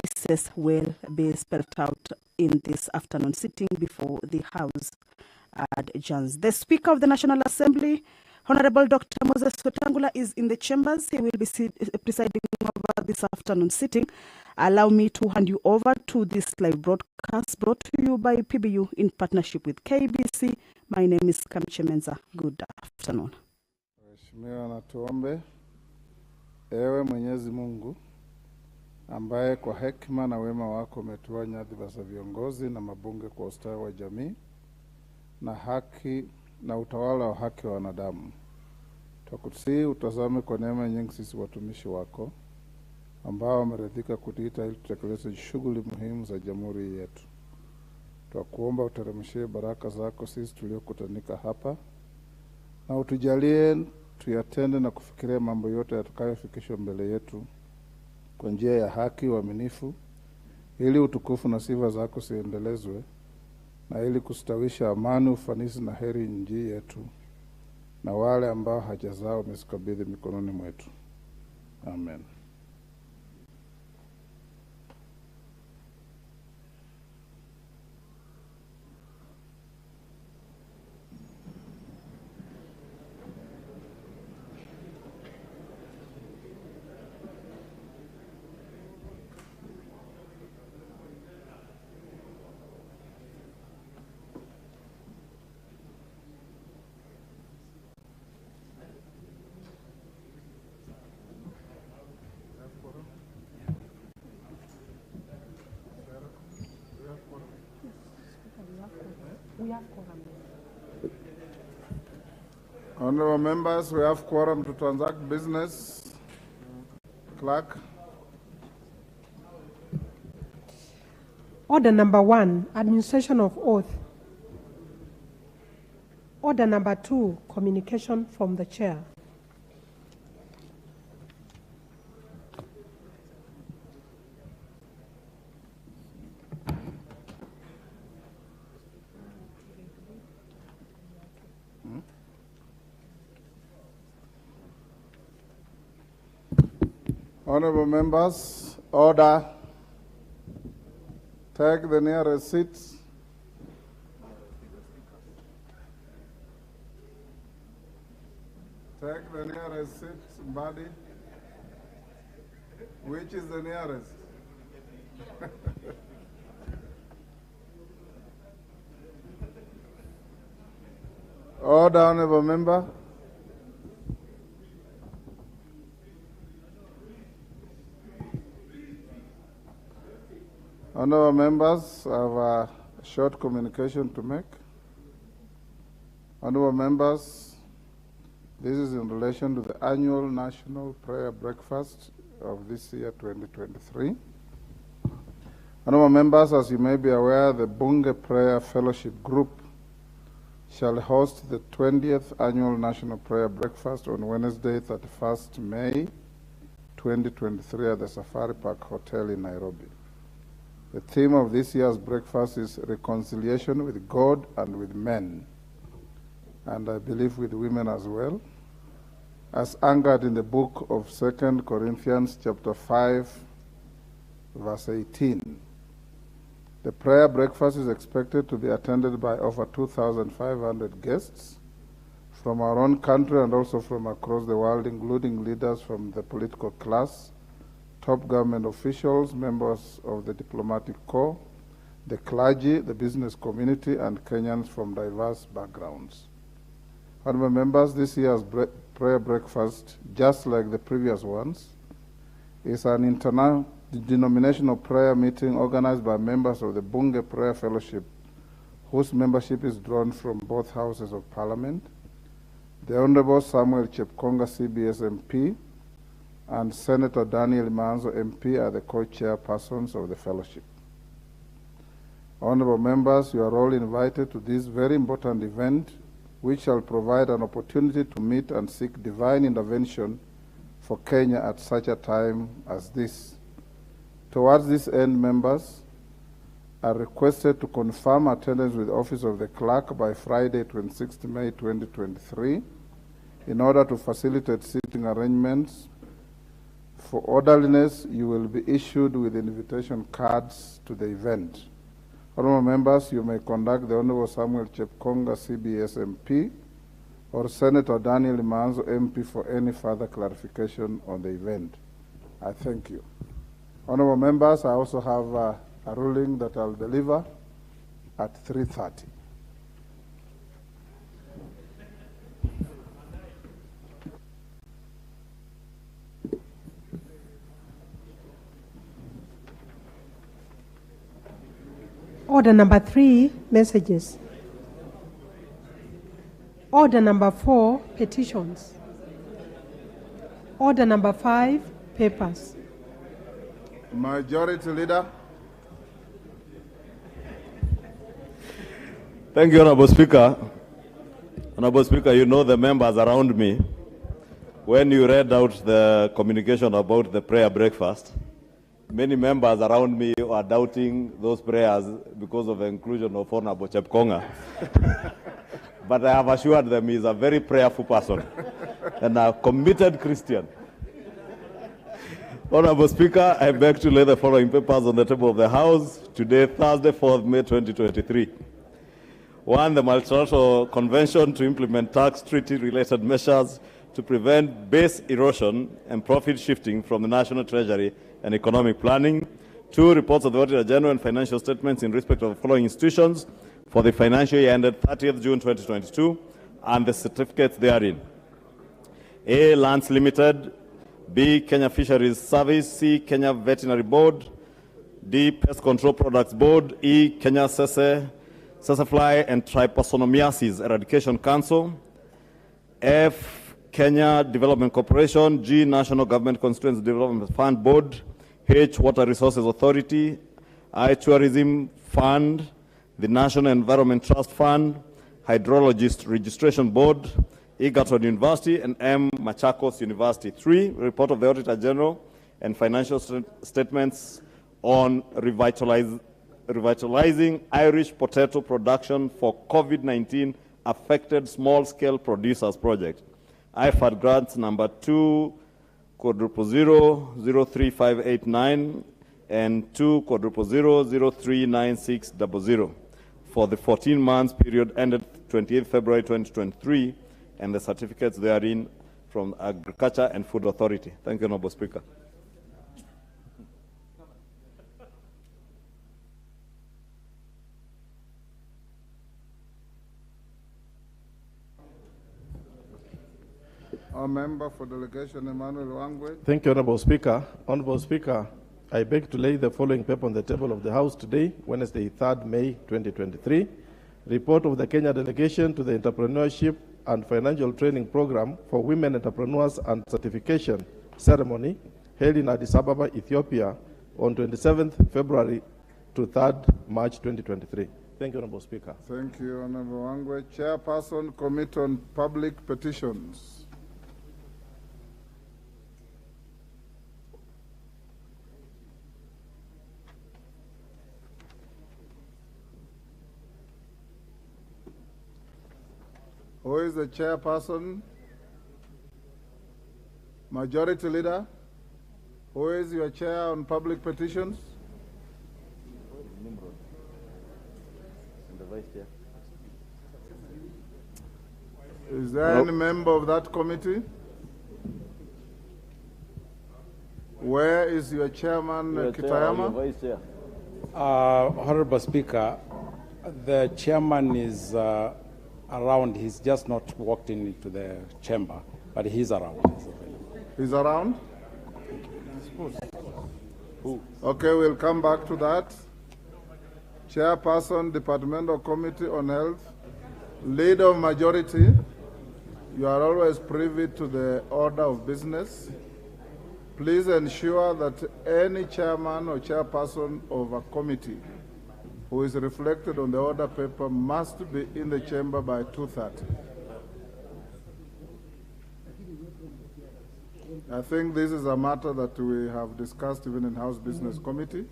recess will be spelled out in this afternoon sitting before the House adjourns. The Speaker of the National Assembly, Honorable Dr. Moses Wetangula, is in the chambers. He will be presiding over this afternoon sitting. Allow me to hand you over to this live broadcast brought to you by PBU in partnership with KBC. My name is Kamche Menza. Good afternoon. Mheshimiwa, na tuombe. Ewe Mwenyezi Mungu, ambaye kwa hekima na wema wako umetua nyadhifa za viongozi na mabunge kwa ustawi wa jamii na haki na utawala wa haki wa wanadamu. Tukusihi utazame kwa neema nyingi sisi watumishi wako ambao wameridhika kutuita ili tutekeleze shughuli muhimu za jamhuri yetu. Tukuomba uteremshie baraka zako sisi tuliokutanika hapa na utujalie tuyatende na kufikiria mambo yote yatakayofikishwa mbele yetu kwa njia ya haki, uaminifu, ili utukufu na sifa zako ziendelezwe na ili kustawisha amani, ufanisi na heri nchi yetu na wale ambao haja zao umezikabidhi mikononi mwetu. Amen. Honorable members, we have quorum to transact business. Clerk. Order number 1, administration of oath. Order number 2, communication from the chair. Honorable members, order. Take the nearest seats. Take the nearest seats, body. Which is the nearest? Order, honorable member. Honorable members, I have a short communication to make. Honorable members, this is in relation to the annual National Prayer Breakfast of this year, 2023. Honorable members, as you may be aware, the Bunge Prayer Fellowship Group shall host the 20th Annual National Prayer Breakfast on Wednesday, 31st May, 2023 at the Safari Park Hotel in Nairobi. The theme of this year's breakfast is reconciliation with God and with men, and I believe with women as well, as anchored in the book of 2 Corinthians chapter 5, verse 18. The prayer breakfast is expected to be attended by over 2,500 guests from our own country and also from across the world, including leaders from the political class, top government officials, members of the diplomatic corps, the clergy, the business community, and Kenyans from diverse backgrounds. Honorable members, this year's prayer breakfast, just like the previous ones, is an interdenominational prayer meeting organized by members of the Bunge Prayer Fellowship, whose membership is drawn from both houses of parliament. The Honorable Samuel Chepkonga, CBS MP, and Senator Daniel Manzo, MP, are the co-chairpersons of the fellowship. Honorable members, you are all invited to this very important event, which shall provide an opportunity to meet and seek divine intervention for Kenya at such a time as this. Towards this end, members are requested to confirm attendance with the Office of the Clerk by Friday, 26 May 2023, in order to facilitate seating arrangements For orderliness, you will be issued with invitation cards to the event. Honorable members, you may contact the Honorable Samuel Chepkonga, CBS MP, or Senator Daniel Manzo, MP, for any further clarification on the event. I thank you. Honorable members, I also have a ruling that I'll deliver at 3:30. Order number 3, messages. Order number 4, petitions. Order number 5, papers. Majority Leader. Thank you, Honorable Speaker. Honorable Speaker, you know the members around me. When you read out the communication about the prayer breakfast, many members around me are doubting those prayers because of the inclusion of Honorable Chepkonga. But I have assured them he's a very prayerful person and a committed Christian. Honorable Speaker, I beg to lay the following papers on the table of the House today, Thursday, 4th May 2023. 1, the Multilateral Convention to implement tax treaty-related measures to prevent base erosion and profit shifting from the National Treasury and Economic Planning. 2, reports of the Auditor General and financial statements in respect of the following institutions for the financial year ended 30th June 2022 and the certificates therein. A, Lands Limited. B, Kenya Fisheries Service. C, Kenya Veterinary Board. D, Pest Control Products Board. E, Kenya Sesafly and Trypanosomiasis Eradication Council. F, Kenya Development Corporation. G, National Government Constituency Development Fund Board. H, Water Resources Authority. I, Tourism Fund. The National Environment Trust Fund. Hydrologist Registration Board. Egerton University, and M, Machakos University. 3, report of the Auditor General and financial statements on revitalizing Irish potato production for COVID-19 affected small-scale producers project. IFAD grants number 200003589 and 200003960 for the 14 months period ended 28th February 2023, and the certificates therein from Agriculture and Food Authority. Thank you, Honorable Speaker. Our member for delegation, Emmanuel Wangwe. Thank you, Honorable Speaker. Honorable Speaker, I beg to lay the following paper on the table of the House today, Wednesday, 3rd May 2023. Report of the Kenya delegation to the Entrepreneurship and Financial Training Program for Women Entrepreneurs and Certification ceremony held in Addis Ababa, Ethiopia on 27th February to 3rd March 2023. Thank you, Honorable Speaker. Thank you, Honorable Wangwe. Chairperson, Committee on Public Petitions. Who is the chairperson? Majority Leader? Who is your chair on public petitions? And the Vice Chair. Is there any member of that committee? Where is your chairman, Kitayama? Vice Chair. Honorable Speaker, the chairman is around. He's just not walked into the chamber, but he's around. He's around? Okay, we'll come back to that. Chairperson, Departmental Committee on Health. Leader of Majority, you are always privy to the order of business. Please ensure that any chairman or chairperson of a committee who is reflected on the order paper must be in the chamber by 2:30. I think this is a matter that we have discussed even in House Business Committee.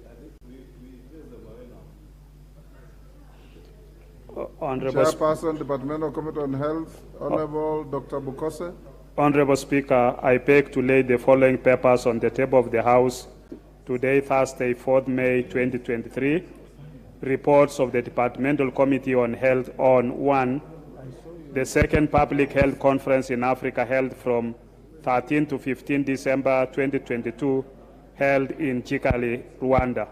Honorable Chairperson, Departmental Committee on Health, Honorable Dr. Bukose. Honorable Speaker, I beg to lay the following papers on the table of the House today, Thursday, 4th May 2023. Reports of the Departmental Committee on Health on 1. The second Public Health Conference in Africa held from 13 to 15 December 2022, held in Kigali, Rwanda.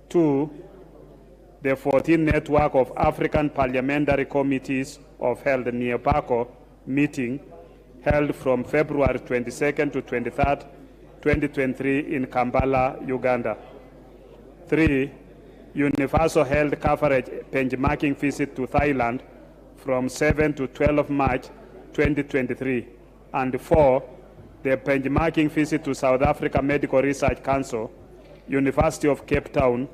2. The 14th Network of African Parliamentary Committees of Health (NEPACO) meeting held from February 22nd to 23rd, 2023 in Kampala, Uganda. 3. Universal Health Coverage benchmarking visit to Thailand from 7 to 12 March 2023. And 4. The benchmarking visit to South Africa Medical Research Council, University of Cape Town,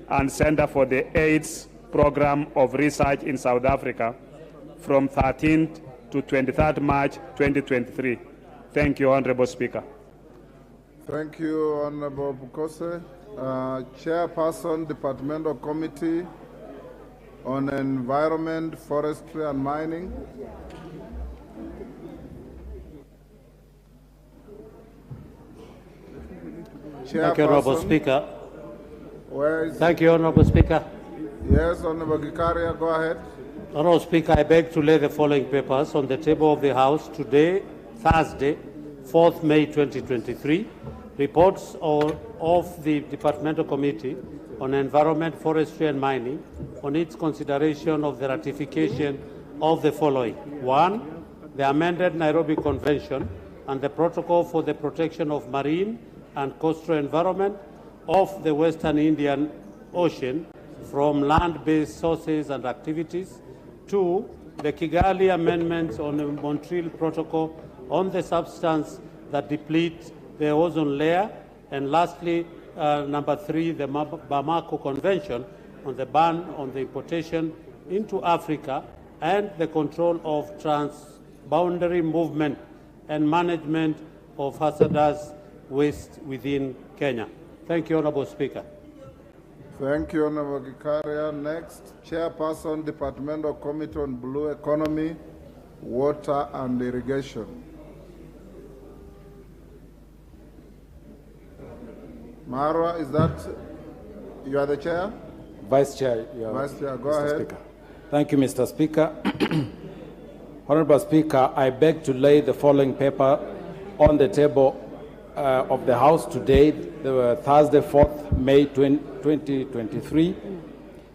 and Center for the AIDS Program of Research in South Africa from 13th to 23rd March 2023. Thank you, Honorable Speaker. Thank you, Honorable Bukose. Chairperson, Departmental Committee on Environment, Forestry and Mining. Thank you, Honorable Speaker. Thank you, Honorable Speaker. Yes, Honorable Gikaria, go ahead. Honorable Speaker, I beg to lay the following papers on the table of the House today, Thursday, 4th May 2023. Reports of the Departmental Committee on Environment, Forestry and Mining on its consideration of the ratification of the following. 1. The amended Nairobi Convention and the Protocol for the Protection of Marine and Coastal Environment of the Western Indian Ocean from land-based sources and activities. 2. The Kigali Amendments on the Montreal Protocol on the substance that deplete the ozone layer. And lastly, number 3, the Bamako Convention on the ban on the importation into Africa and the control of transboundary movement and management of hazardous waste within Kenya. Thank you, Honorable Speaker. Thank you, Honorable Gikaria. Next, Chairperson, Departmental Committee on Blue Economy, Water and Irrigation. Marwa, is that, you are the chair? Vice Chair. Vice Chair, go Mr. ahead. Speaker. Thank you, Mr. Speaker. Honorable Speaker, I beg to lay the following paper on the table of the House today, Thursday, 4th May 2023.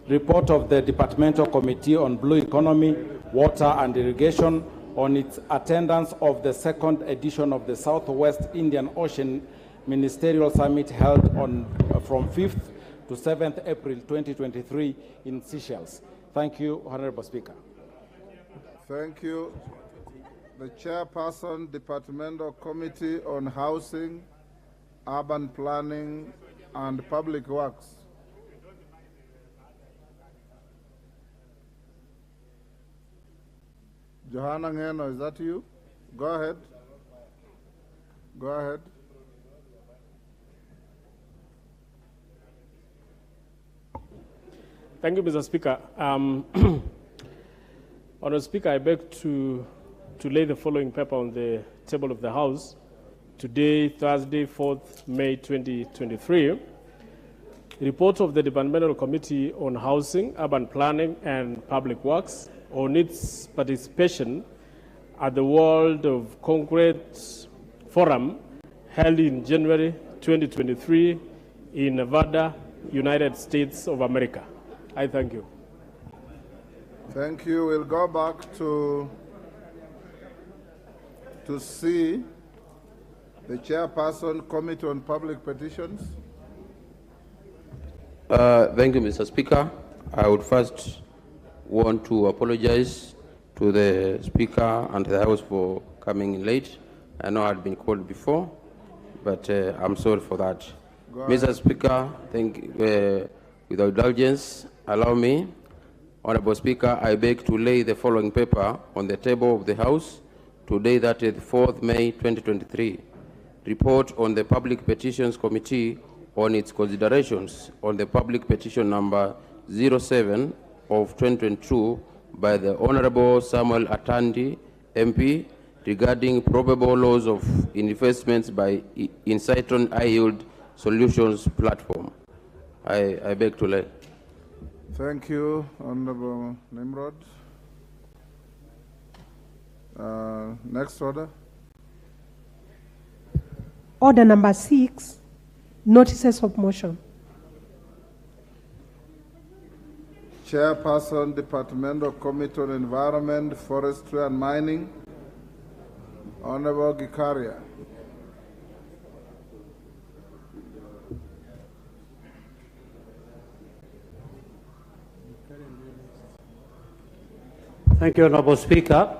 Report of the Departmental Committee on Blue Economy, Water and Irrigation on its attendance of the second edition of the Southwest Indian Ocean Ministerial Summit held from 5th to 7th April 2023 in Seychelles. Thank you, Honorable Speaker. Thank you. The Chairperson, Departmental Committee on Housing, Urban Planning and Public Works. Johanna Ngeno, is that you? Go ahead. Go ahead. Thank you, Mr. Speaker. Honourable Speaker, I beg to lay the following paper on the table of the House today, Thursday, 4th May 2023. Report of the Departmental Committee on Housing, Urban Planning and Public Works on its participation at the World of Concrete Forum held in January 2023 in Nevada, United States of America. I thank you. Thank you. We'll go back to see the Chairperson, Committee on Public Petitions. Thank you, Mr. Speaker. I would first want to apologize to the Speaker and the House for coming in late. I know I had been called before, but I'm sorry for that. Mr. Speaker, without indulgence, allow me. Honorable Speaker, I beg to lay the following paper on the table of the House today, that is 4th May 2023. Report on the Public Petitions Committee on its considerations on the public petition number 07 of 2022 by the Honorable Samuel Atandi, MP, regarding probable loss of investments by Insighton High Yield Solutions platform. I beg to lay. Thank you, Honorable Nimrod. Next order. Order number 6, notices of motion. Chairperson, Departmental Committee on Environment, Forestry and Mining, Honorable Gikaria. Thank you, Honorable Speaker.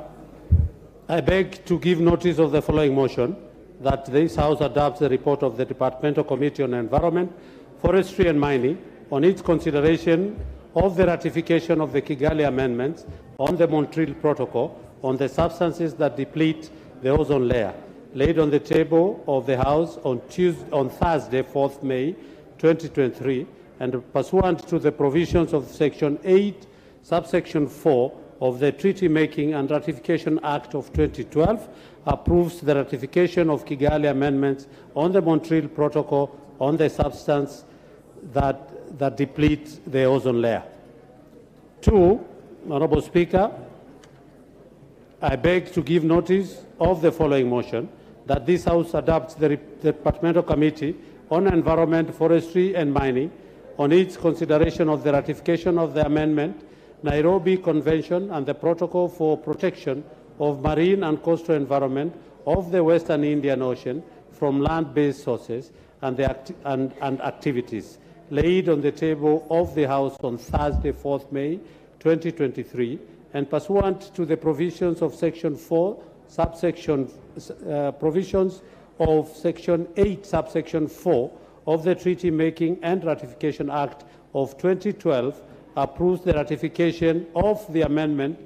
I beg to give notice of the following motion, that this House adopts the report of the Departmental Committee on Environment, Forestry and Mining on its consideration of the ratification of the Kigali Amendments on the Montreal Protocol on the substances that deplete the ozone layer, laid on the table of the House on Thursday, 4th May 2023, and pursuant to the provisions of Section 8, subsection 4 of the Treaty Making and Ratification Act of 2012, approves the ratification of Kigali Amendments on the Montreal Protocol on the substance that depletes the ozone layer. 2, Honorable Speaker, I beg to give notice of the following motion, that this House adopts the Departmental Committee on Environment, Forestry and Mining on its consideration of the ratification of the amendment, Nairobi Convention and the Protocol for Protection of Marine and Coastal Environment of the Western Indian Ocean from land-based sources and activities, laid on the table of the House on Thursday, 4th May 2023, and pursuant to the provisions of Section 4, provisions of Section 8, subsection 4 of the Treaty Making and Ratification Act of 2012, approves the ratification of the amendment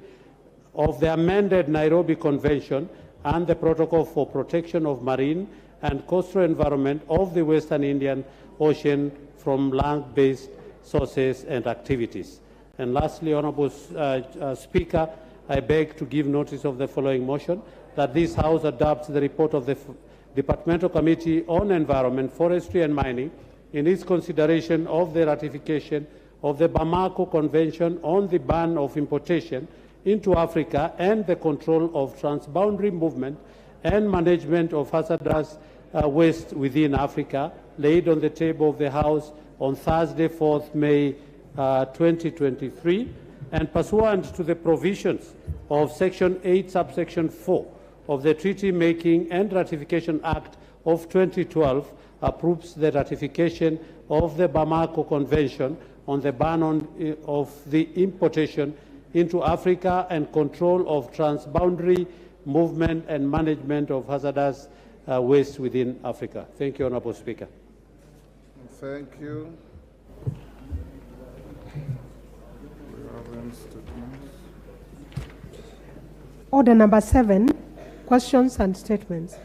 of the amended Nairobi Convention and the Protocol for Protection of Marine and Coastal Environment of the Western Indian Ocean from land-based sources and activities. And lastly, Honorable Speaker, I beg to give notice of the following motion, that this House adopts the report of the Departmental Committee on Environment, Forestry and Mining in its consideration of the ratification of the Bamako Convention on the ban of importation into Africa and the control of transboundary movement and management of hazardous waste within Africa, laid on the table of the House on Thursday, 4th May 2023, and pursuant to the provisions of Section 8, subsection 4 of the Treaty Making and Ratification Act of 2012, approves the ratification of the Bamako Convention on the ban of the importation into Africa and control of transboundary movement and management of hazardous waste within Africa. Thank you, Honorable Speaker. Thank you. Order number 7, questions and statements.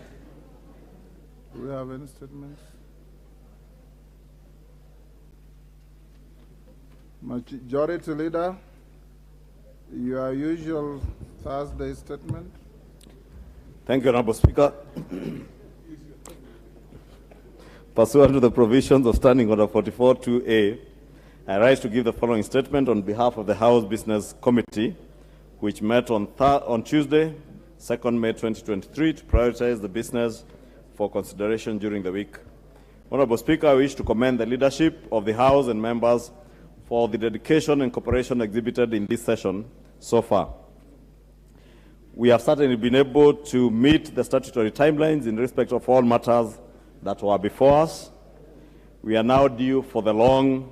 Do we have any statements? Majority Leader, your usual Thursday statement. Thank you, Honorable Speaker. Pursuant to the provisions of Standing Order 44-2A, I rise to give the following statement on behalf of the House Business Committee, which met on Tuesday, 2nd May 2023, to prioritize the business for consideration during the week. Honorable Speaker, I wish to commend the leadership of the House and members for the dedication and cooperation exhibited in this session so far. We have certainly been able to meet the statutory timelines in respect of all matters that were before us. We are now due for the long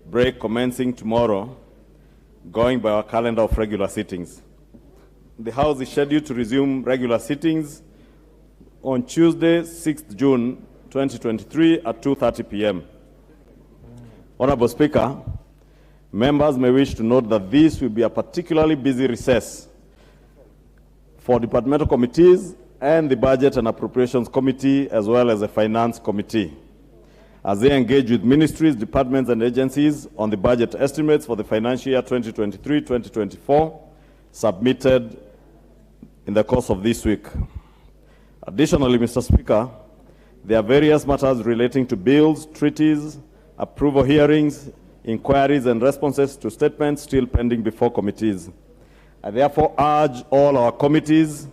break commencing tomorrow, going by our calendar of regular sittings. The House is scheduled to resume regular sittings on Tuesday, 6th June 2023 at 2:30 p.m. Honorable Speaker, members may wish to note that this will be a particularly busy recess for departmental committees and the Budget and Appropriations Committee, as well as the Finance Committee, as they engage with ministries, departments, and agencies on the budget estimates for the financial year 2023-2024, submitted in the course of this week. Additionally, Mr. Speaker, there are various matters relating to bills, treaties, approval hearings, inquiries, and responses to statements still pending before committees. I therefore urge all our committees,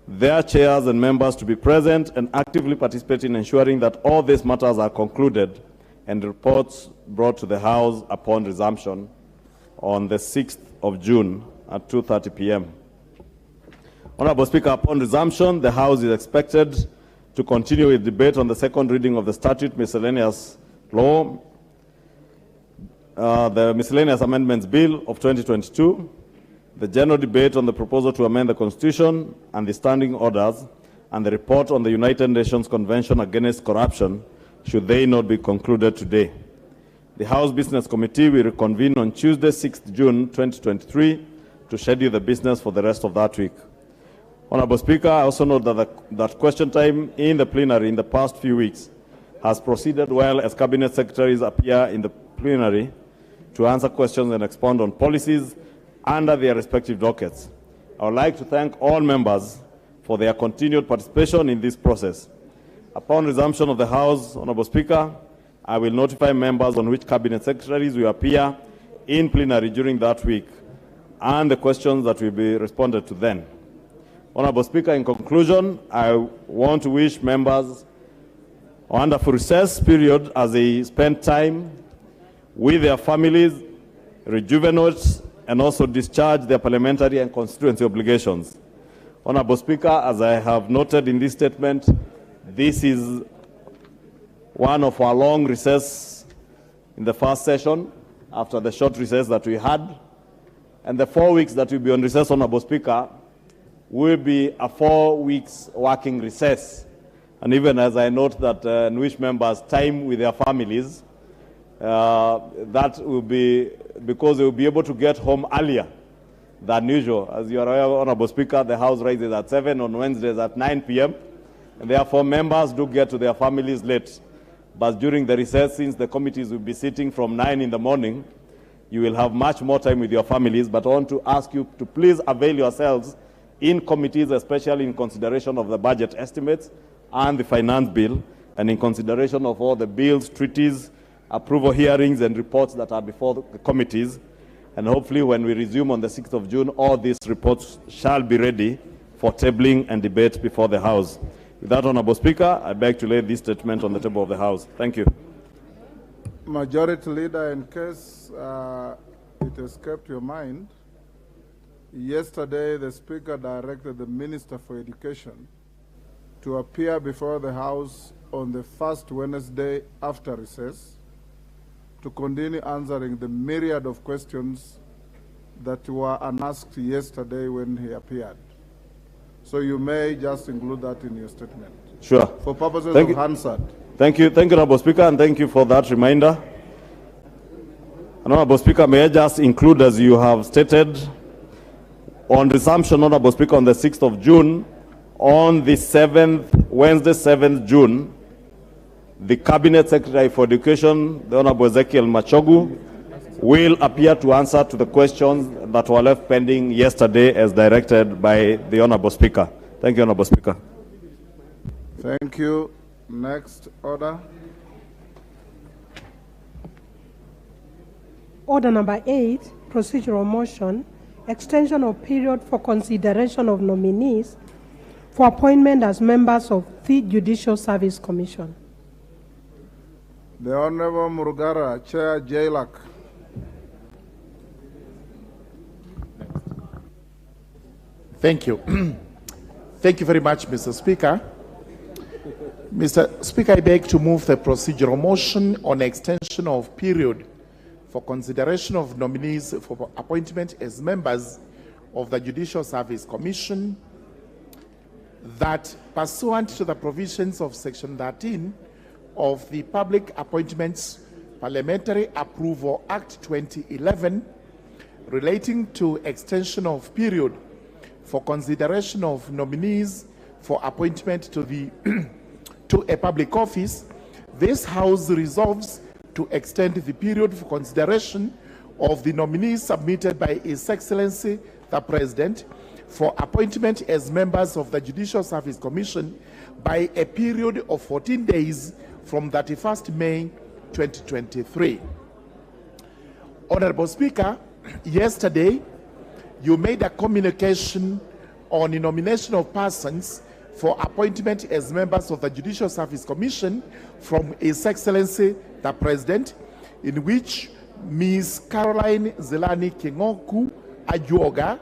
their chairs and members to be present and actively participate in ensuring that all these matters are concluded and reports brought to the House upon resumption on the 6th of June at 2:30 p.m. Honorable Speaker, upon resumption, the House is expected to continue with debate on the second reading of the statute miscellaneous law, the Miscellaneous Amendments Bill of 2022, the general debate on the proposal to amend the Constitution and the standing orders, and the report on the United Nations Convention Against Corruption, should they not be concluded today. The House Business Committee will reconvene on Tuesday, 6th June 2023, to schedule the business for the rest of that week. Honorable Speaker, I also note that question time in the plenary in the past few weeks has proceeded well as Cabinet Secretaries appear in the plenary to answer questions and expound on policies under their respective dockets. I would like to thank all members for their continued participation in this process. Upon resumption of the House, Honorable Speaker, I will notify members on which Cabinet Secretaries will appear in plenary during that week and the questions that will be responded to then. Honorable Speaker, in conclusion, I want to wish members a wonderful recess period as they spend time with their families, rejuvenate, and also discharge their parliamentary and constituency obligations. Honorable Speaker, as I have noted in this statement, this is one of our long recess in the first session after the short recess that we had. And the 4 weeks that will be on recess, Honorable Speaker, will be a 4 weeks working recess. And even as I note that and wish members time with their families, that will be because they will be able to get home earlier than usual. As you are aware, Honorable Speaker, the House rises at 7, on Wednesdays at 9 p.m. And therefore, members do get to their families late. But during the recess, since the committees will be sitting from 9 in the morning, you will have much more time with your families. But I want to ask you to please avail yourselves in committees, especially in consideration of the budget estimates and the finance bill, and in consideration of all the bills, treaties, approval hearings, and reports that are before the committees. And hopefully, when we resume on the 6th of June, all these reports shall be ready for tabling and debate before the House. With that, Honorable Speaker, I beg to lay this statement on the table of the House. Thank you. Majority Leader, in case it escaped your mind, yesterday the Speaker directed the Minister for Education to appear before the House on the first Wednesday after recess to continue answering the myriad of questions that were unasked yesterday when he appeared. So you may just include that in your statement. Sure. For purposes of Hansard. Thank you, Honorable Speaker, and thank you for that reminder. Honorable Speaker, may I just include, as you have stated, on resumption, Honorable Speaker, on the 6th of June, on the 7th, Wednesday, 7th June, the Cabinet Secretary for Education, the Honorable Ezekiel Machogu, will appear to answer to the questions that were left pending yesterday as directed by the Honorable Speaker. Thank you, Honorable Speaker. Thank you. Next order. Order number 8, procedural motion, extension of period for consideration of nominees for appointment as members of the Judicial Service Commission. The Honorable Murugara, Chair JLAC. Thank you. Thank you very much, Mr. Speaker. Mr. Speaker, I beg to move the procedural motion on extension of period for consideration of nominees for appointment as members of the Judicial Service Commission, that pursuant to the provisions of Section 13 of the Public Appointments Parliamentary Approval Act 2011 relating to extension of period for consideration of nominees for appointment to the to a public office, this House resolves to extend the period for consideration of the nominees submitted by His Excellency the President for appointment as members of the Judicial Service Commission by a period of 14 days from 31st May 2023. Honorable Speaker, yesterday you made a communication on the nomination of persons for appointment as members of the Judicial Service Commission from His Excellency the President, in which Ms. Caroline Zelani Kingoku Ajuoga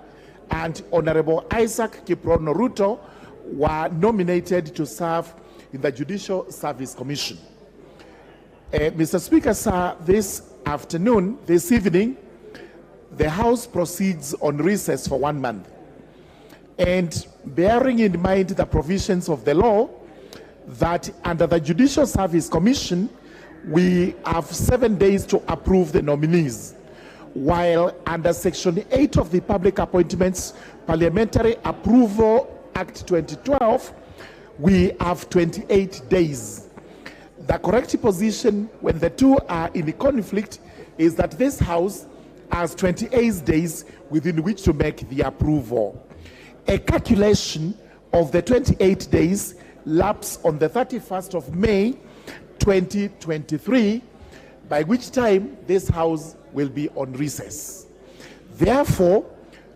and Honorable Isaac Kiprono Ruto were nominated to serve in the Judicial Service Commission. Mr. Speaker, sir, this evening, the House proceeds on recess for 1 month. And bearing in mind the provisions of the law that under the Judicial Service Commission, we have 7 days to approve the nominees, while under Section 8 of the Public Appointments Parliamentary Approval Act 2012, we have 28 days. The correct position when the two are in conflict is that this House has 28 days within which to make the approval. A calculation of the 28 days lapse on the 31st of May 2023, by which time this House will be on recess. Therefore,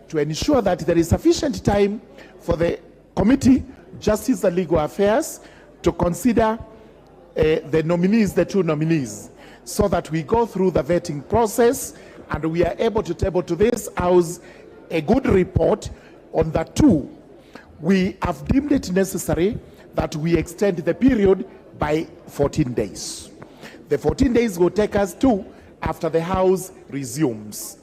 to ensure that there is sufficient time for the Committee, Justice and Legal Affairs, to consider the two nominees, so that we go through the vetting process and we are able to table to this House a good report on the two, we have deemed it necessary that we extend the period by 14 days. The 14 days will take us to after the House resumes.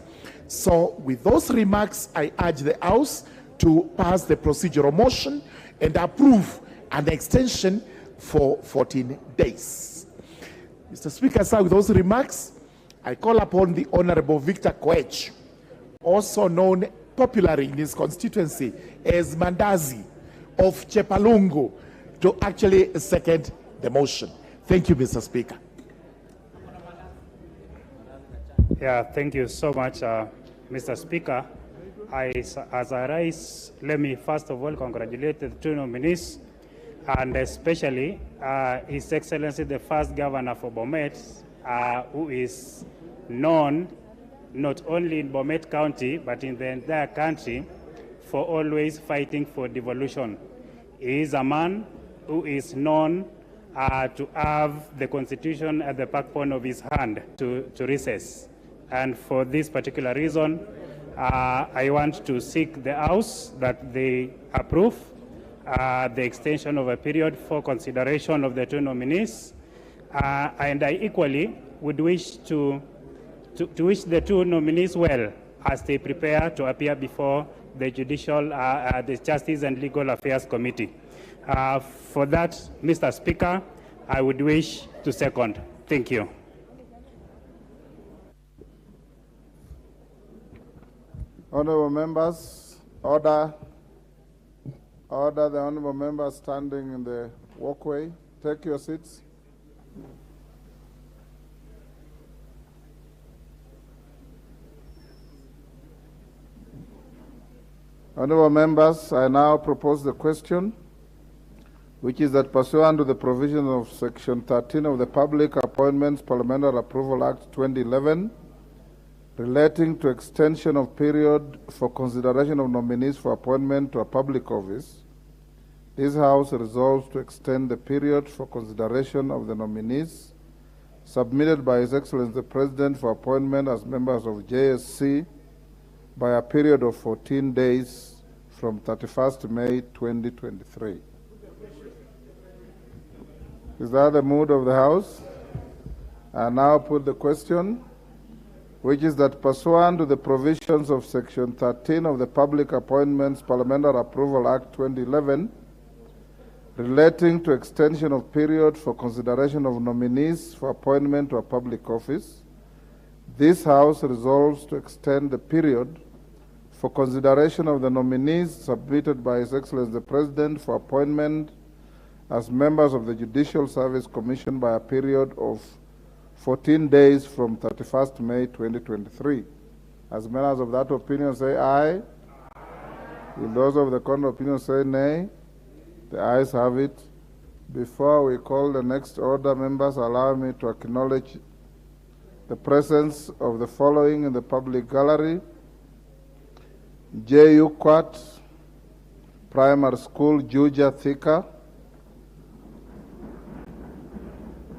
So with those remarks, I urge the House to pass the procedural motion and approve an extension for 14 days. Mr. Speaker, sir, with those remarks, I call upon the Honorable Victor Koech, also known popularly in his constituency as Mandazi of Chepalungu, to actually second the motion. Thank you, Mr. Speaker. Yeah, thank you so much, Mr. Speaker. As I rise, let me first of all congratulate the two nominees, and especially His Excellency the first Governor for Bomet, who is known not only in Bomet County, but in the entire country for always fighting for devolution. He is a man who is known to have the Constitution at the backbone of his hand to recess. And for this particular reason, I want to seek the House that they approve the extension of a period for consideration of the two nominees. And I equally would wish to wish the two nominees well as they prepare to appear before the the Justice and Legal Affairs Committee. For that, Mr. Speaker, I would wish to second. Thank you. Honorable members, order the honorable members standing in the walkway. Take your seats. Honorable members, I now propose the question, which is that pursuant to the provisions of Section 13 of the Public Appointments Parliamentary Approval Act 2011, relating to extension of period for consideration of nominees for appointment to a public office, this House resolves to extend the period for consideration of the nominees submitted by His Excellency the President for appointment as members of JSC by a period of 14 days from 31st May 2023. Is that the mood of the House? I now put the question, which is that pursuant to the provisions of Section 13 of the Public Appointments Parliamentary Approval Act 2011, relating to extension of period for consideration of nominees for appointment to a public office, this House resolves to extend the period for consideration of the nominees submitted by His Excellency the President for appointment as members of the Judicial Service Commission by a period of 14 days from 31st May 2023. As members of that opinion say aye. Will those of the contrary opinion say nay? The ayes have it. Before we call the next order, members, allow me to acknowledge the presence of the following in the public gallery: J.U. Quat, Primary School, Juja, Thika,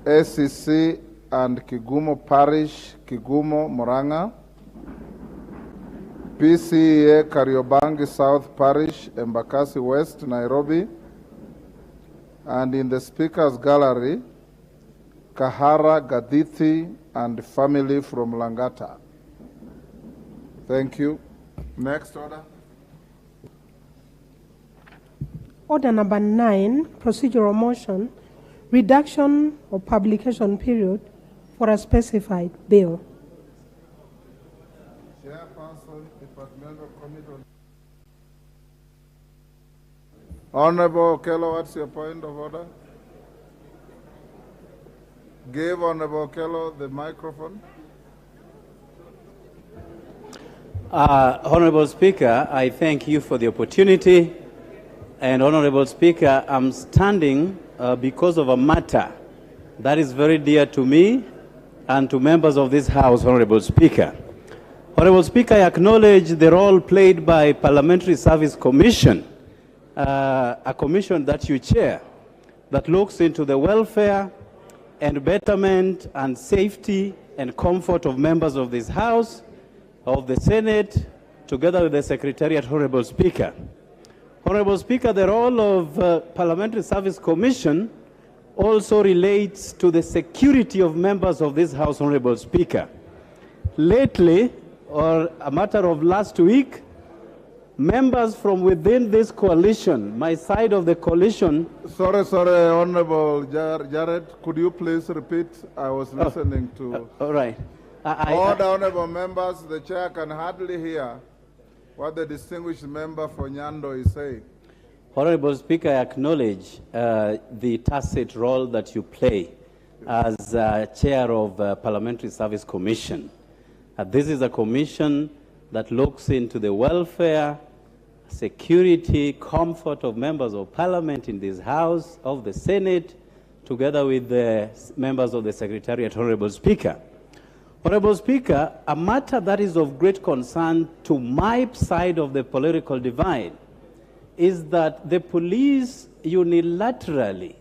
ACC and Kigumo Parish, Kigumo, Moranga, PCEA, Kariobangi South Parish, Embakasi West, Nairobi, and in the Speaker's Gallery, Kahara, Gadithi, and family from Langata. Thank you. Next order. Order number 9, procedural motion, reduction of publication period for a specified bill. Chairperson, Departmental Committee. Honorable Okello, what's your point of order? Give Honorable Okello the microphone. Honorable Speaker, I thank you for the opportunity. And Honorable Speaker, I'm standing because of a matter that is very dear to me and to members of this House, Honorable Speaker. Honorable Speaker, I acknowledge the role played by Parliamentary Service Commission, a commission that you chair, that looks into the welfare and betterment and safety and comfort of members of this House, of the Senate, together with the Secretariat, Honorable Speaker. Honorable Speaker, the role of Parliamentary Service Commission also relates to the security of members of this House, Honorable Speaker. Lately, or a matter of last week, members from within this coalition, my side of the coalition... Sorry, Honorable Jared, could you please repeat? I was listening to... all right. All the honorable members, the chair can hardly hear what the distinguished member for Nyando is saying. Honorable Speaker, I acknowledge the tacit role that you play as chair of Parliamentary Service Commission. This is a commission that looks into the welfare, security, comfort of members of Parliament in this House, of the Senate, together with the members of the Secretariat, Honorable Speaker. Honorable Speaker, a matter that is of great concern to my side of the political divide is that the police unilaterally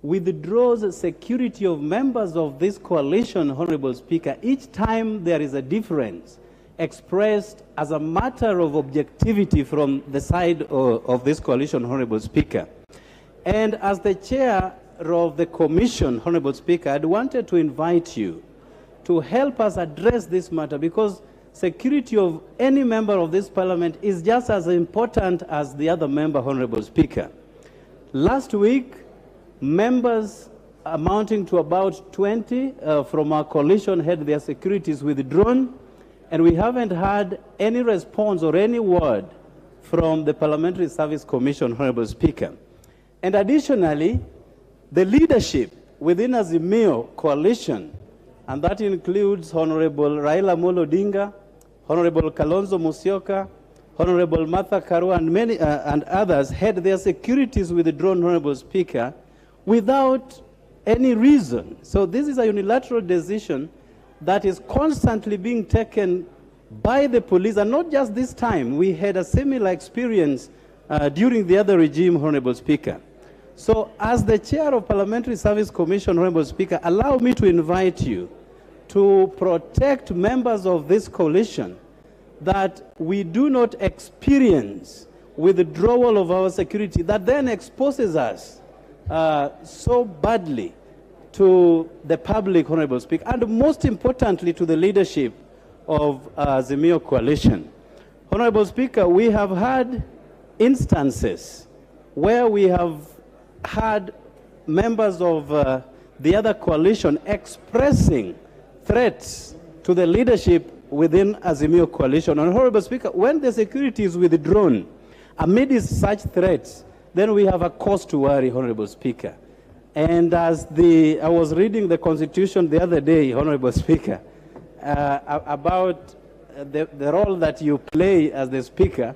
withdraws security of members of this coalition, Honorable Speaker, each time there is a difference expressed as a matter of objectivity from the side of this coalition, Honorable Speaker. And as the chair of the commission, Honorable Speaker, I'd wanted to invite you to help us address this matter, because security of any member of this parliament is just as important as the other member, Honorable Speaker. Last week, members amounting to about 20 from our coalition had their securities withdrawn, and we haven't had any response or any word from the Parliamentary Service Commission, Honorable Speaker. And additionally, the leadership within Azimio coalition, and that includes Honorable Raila Amolo Odinga, Honorable Kalonzo Musyoka, Honorable Martha Karua, and many and others had their securities withdrawn, Honorable Speaker, without any reason. So this is a unilateral decision that is constantly being taken by the police, and not just this time. We had a similar experience during the other regime, Honorable Speaker. So as the chair of Parliamentary Service Commission, Honorable Speaker, allow me to invite you to protect members of this coalition that we do not experience withdrawal of our security that then exposes us so badly to the public, Honorable Speaker, and most importantly to the leadership of Azimio coalition. Honorable Speaker, we have had instances where we have had members of the other coalition expressing threats to the leadership within Azimio coalition. And Honorable Speaker, when the security is withdrawn amidst such threats, then we have a cause to worry, Honorable Speaker. And as I was reading the Constitution the other day, Honorable Speaker, about the role that you play as the Speaker,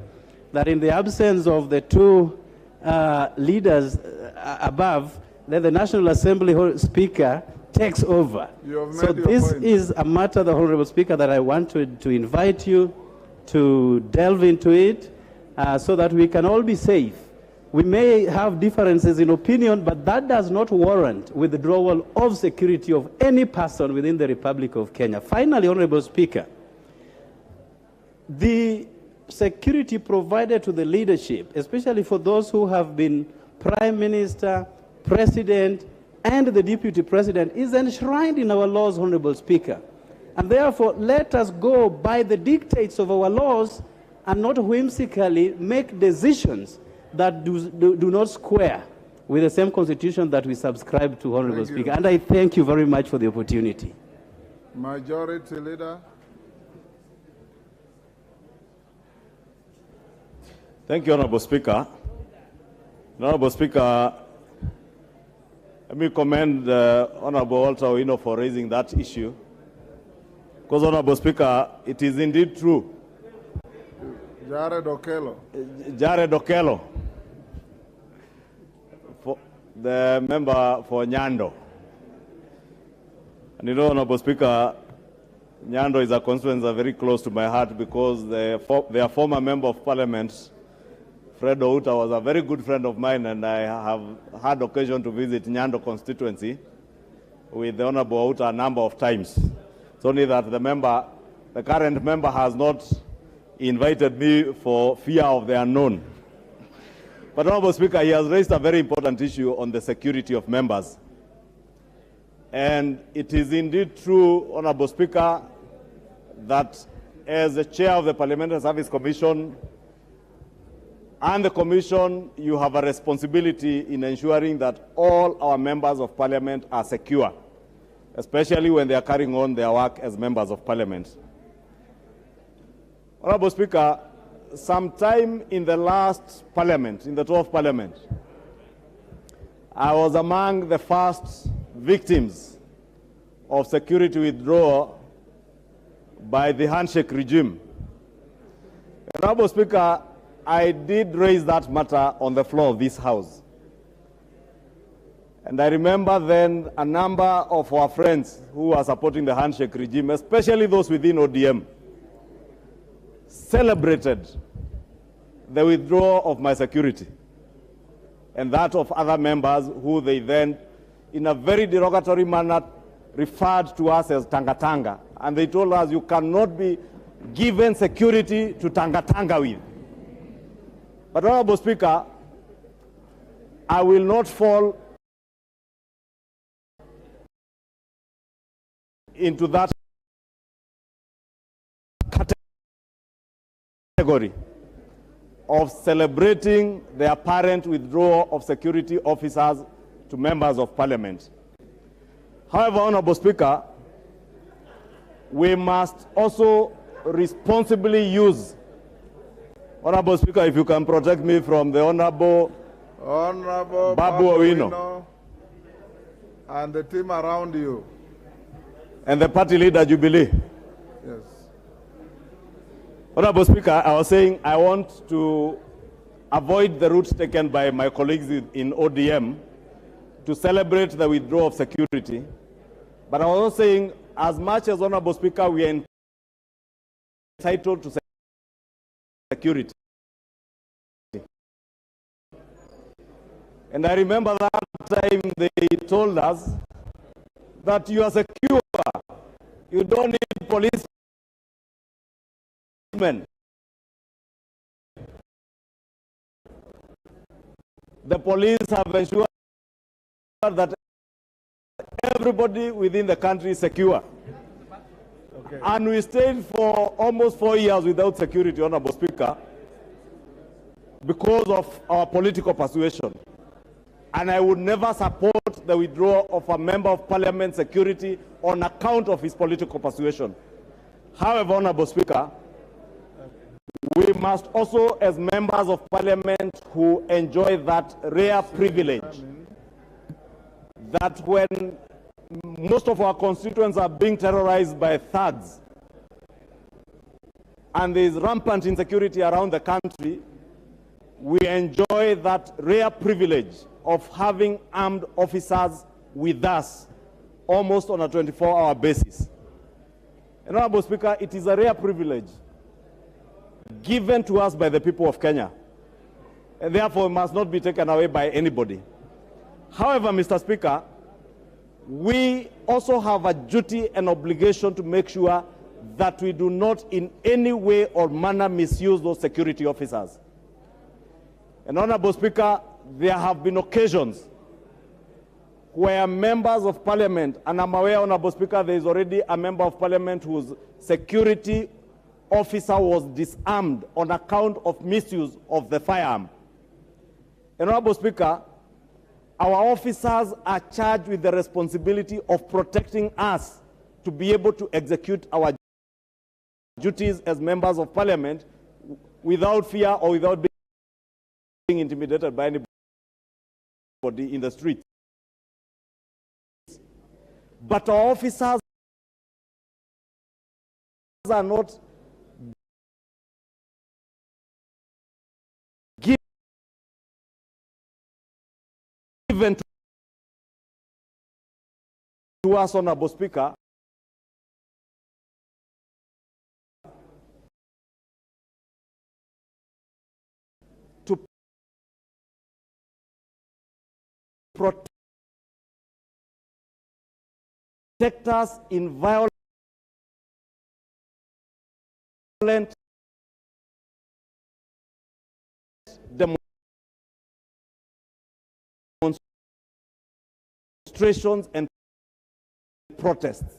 that in the absence of the two leaders above, then the National Assembly Speaker takes over. So this is a matter, the Honorable Speaker, that I want to invite you to delve into it so that we can all be safe. We may have differences in opinion, but that does not warrant withdrawal of security of any person within the Republic of Kenya. Finally, Honorable Speaker, the security provided to the leadership, especially for those who have been Prime Minister, President, and the Deputy President, is enshrined in our laws, Honorable Speaker. And therefore, let us go by the dictates of our laws and not whimsically make decisions that do not square with the same constitution that we subscribe to, Honorable Speaker. And I thank you very much for the opportunity. Majority Leader. Thank you, Honorable Speaker. Honorable Speaker, let me commend Honorable Walter Owino for raising that issue. Because, Honorable Speaker, it is indeed true. Jared Okello. Jared Okello, the member for Nyando. And you know, Honorable Speaker, Nyando is a constituency very close to my heart because their former member of Parliament, Fred Outa, was a very good friend of mine, and I have had occasion to visit Nyando constituency with the Honorable Outa a number of times. It's only that the current member has not invited me for fear of the unknown. But Honorable Speaker, he has raised a very important issue on the security of members. And it is indeed true, Honorable Speaker, that as the chair of the Parliamentary Service Commission and the Commission, you have a responsibility in ensuring that all our members of Parliament are secure, especially when they are carrying on their work as members of Parliament. Honorable Speaker, sometime in the last Parliament, in the 12th Parliament, I was among the first victims of security withdrawal by the handshake regime. Honorable Speaker, I did raise that matter on the floor of this House. And I remember then a number of our friends who were supporting the handshake regime, especially those within ODM, celebrated the withdrawal of my security and that of other members who they then, in a very derogatory manner, referred to us as Tanga-Tanga. And they told us, you cannot be given security to Tanga-Tanga with. But, Honorable Speaker, I will not fall into that category of celebrating the apparent withdrawal of security officers to members of Parliament. However, Honorable Speaker, we must also responsibly use, Honorable Speaker, if you can protect me from the Honorable Babu Owino and the team around you. And the party leader, Jubilee. Yes. Honorable Speaker, I was saying I want to avoid the route taken by my colleagues in ODM to celebrate the withdrawal of security. But I was also saying, as much as, Honorable Speaker, we are entitled to security. And I remember that time they told us that you are secure. You don't need policemen. The police have ensured that everybody within the country is secure. Okay. And we stayed for almost 4 years without security, Honorable Speaker, because of our political persuasion. And I would never support the withdrawal of a member of Parliament security on account of his political persuasion. However, Honorable Speaker, we must also, as members of Parliament who enjoy that rare privilege, that when most of our constituents are being terrorized by thugs and there is rampant insecurity around the country, we enjoy that rare privilege of having armed officers with us almost on a 24-hour basis. Honorable Speaker, it is a rare privilege given to us by the people of Kenya, and therefore must not be taken away by anybody. However, Mr. Speaker, we also have a duty and obligation to make sure that we do not in any way or manner misuse those security officers. And Honorable Speaker, there have been occasions where members of parliament, and I'm aware, Honorable Speaker, there is already a member of parliament whose security officer was disarmed on account of misuse of the firearm. Honorable Speaker, our officers are charged with the responsibility of protecting us to be able to execute our duties as members of parliament without fear or without being intimidated by anybody in the street. But our officers are not given to us, Honorable Speaker, to protect us in violent demonstrations and protests.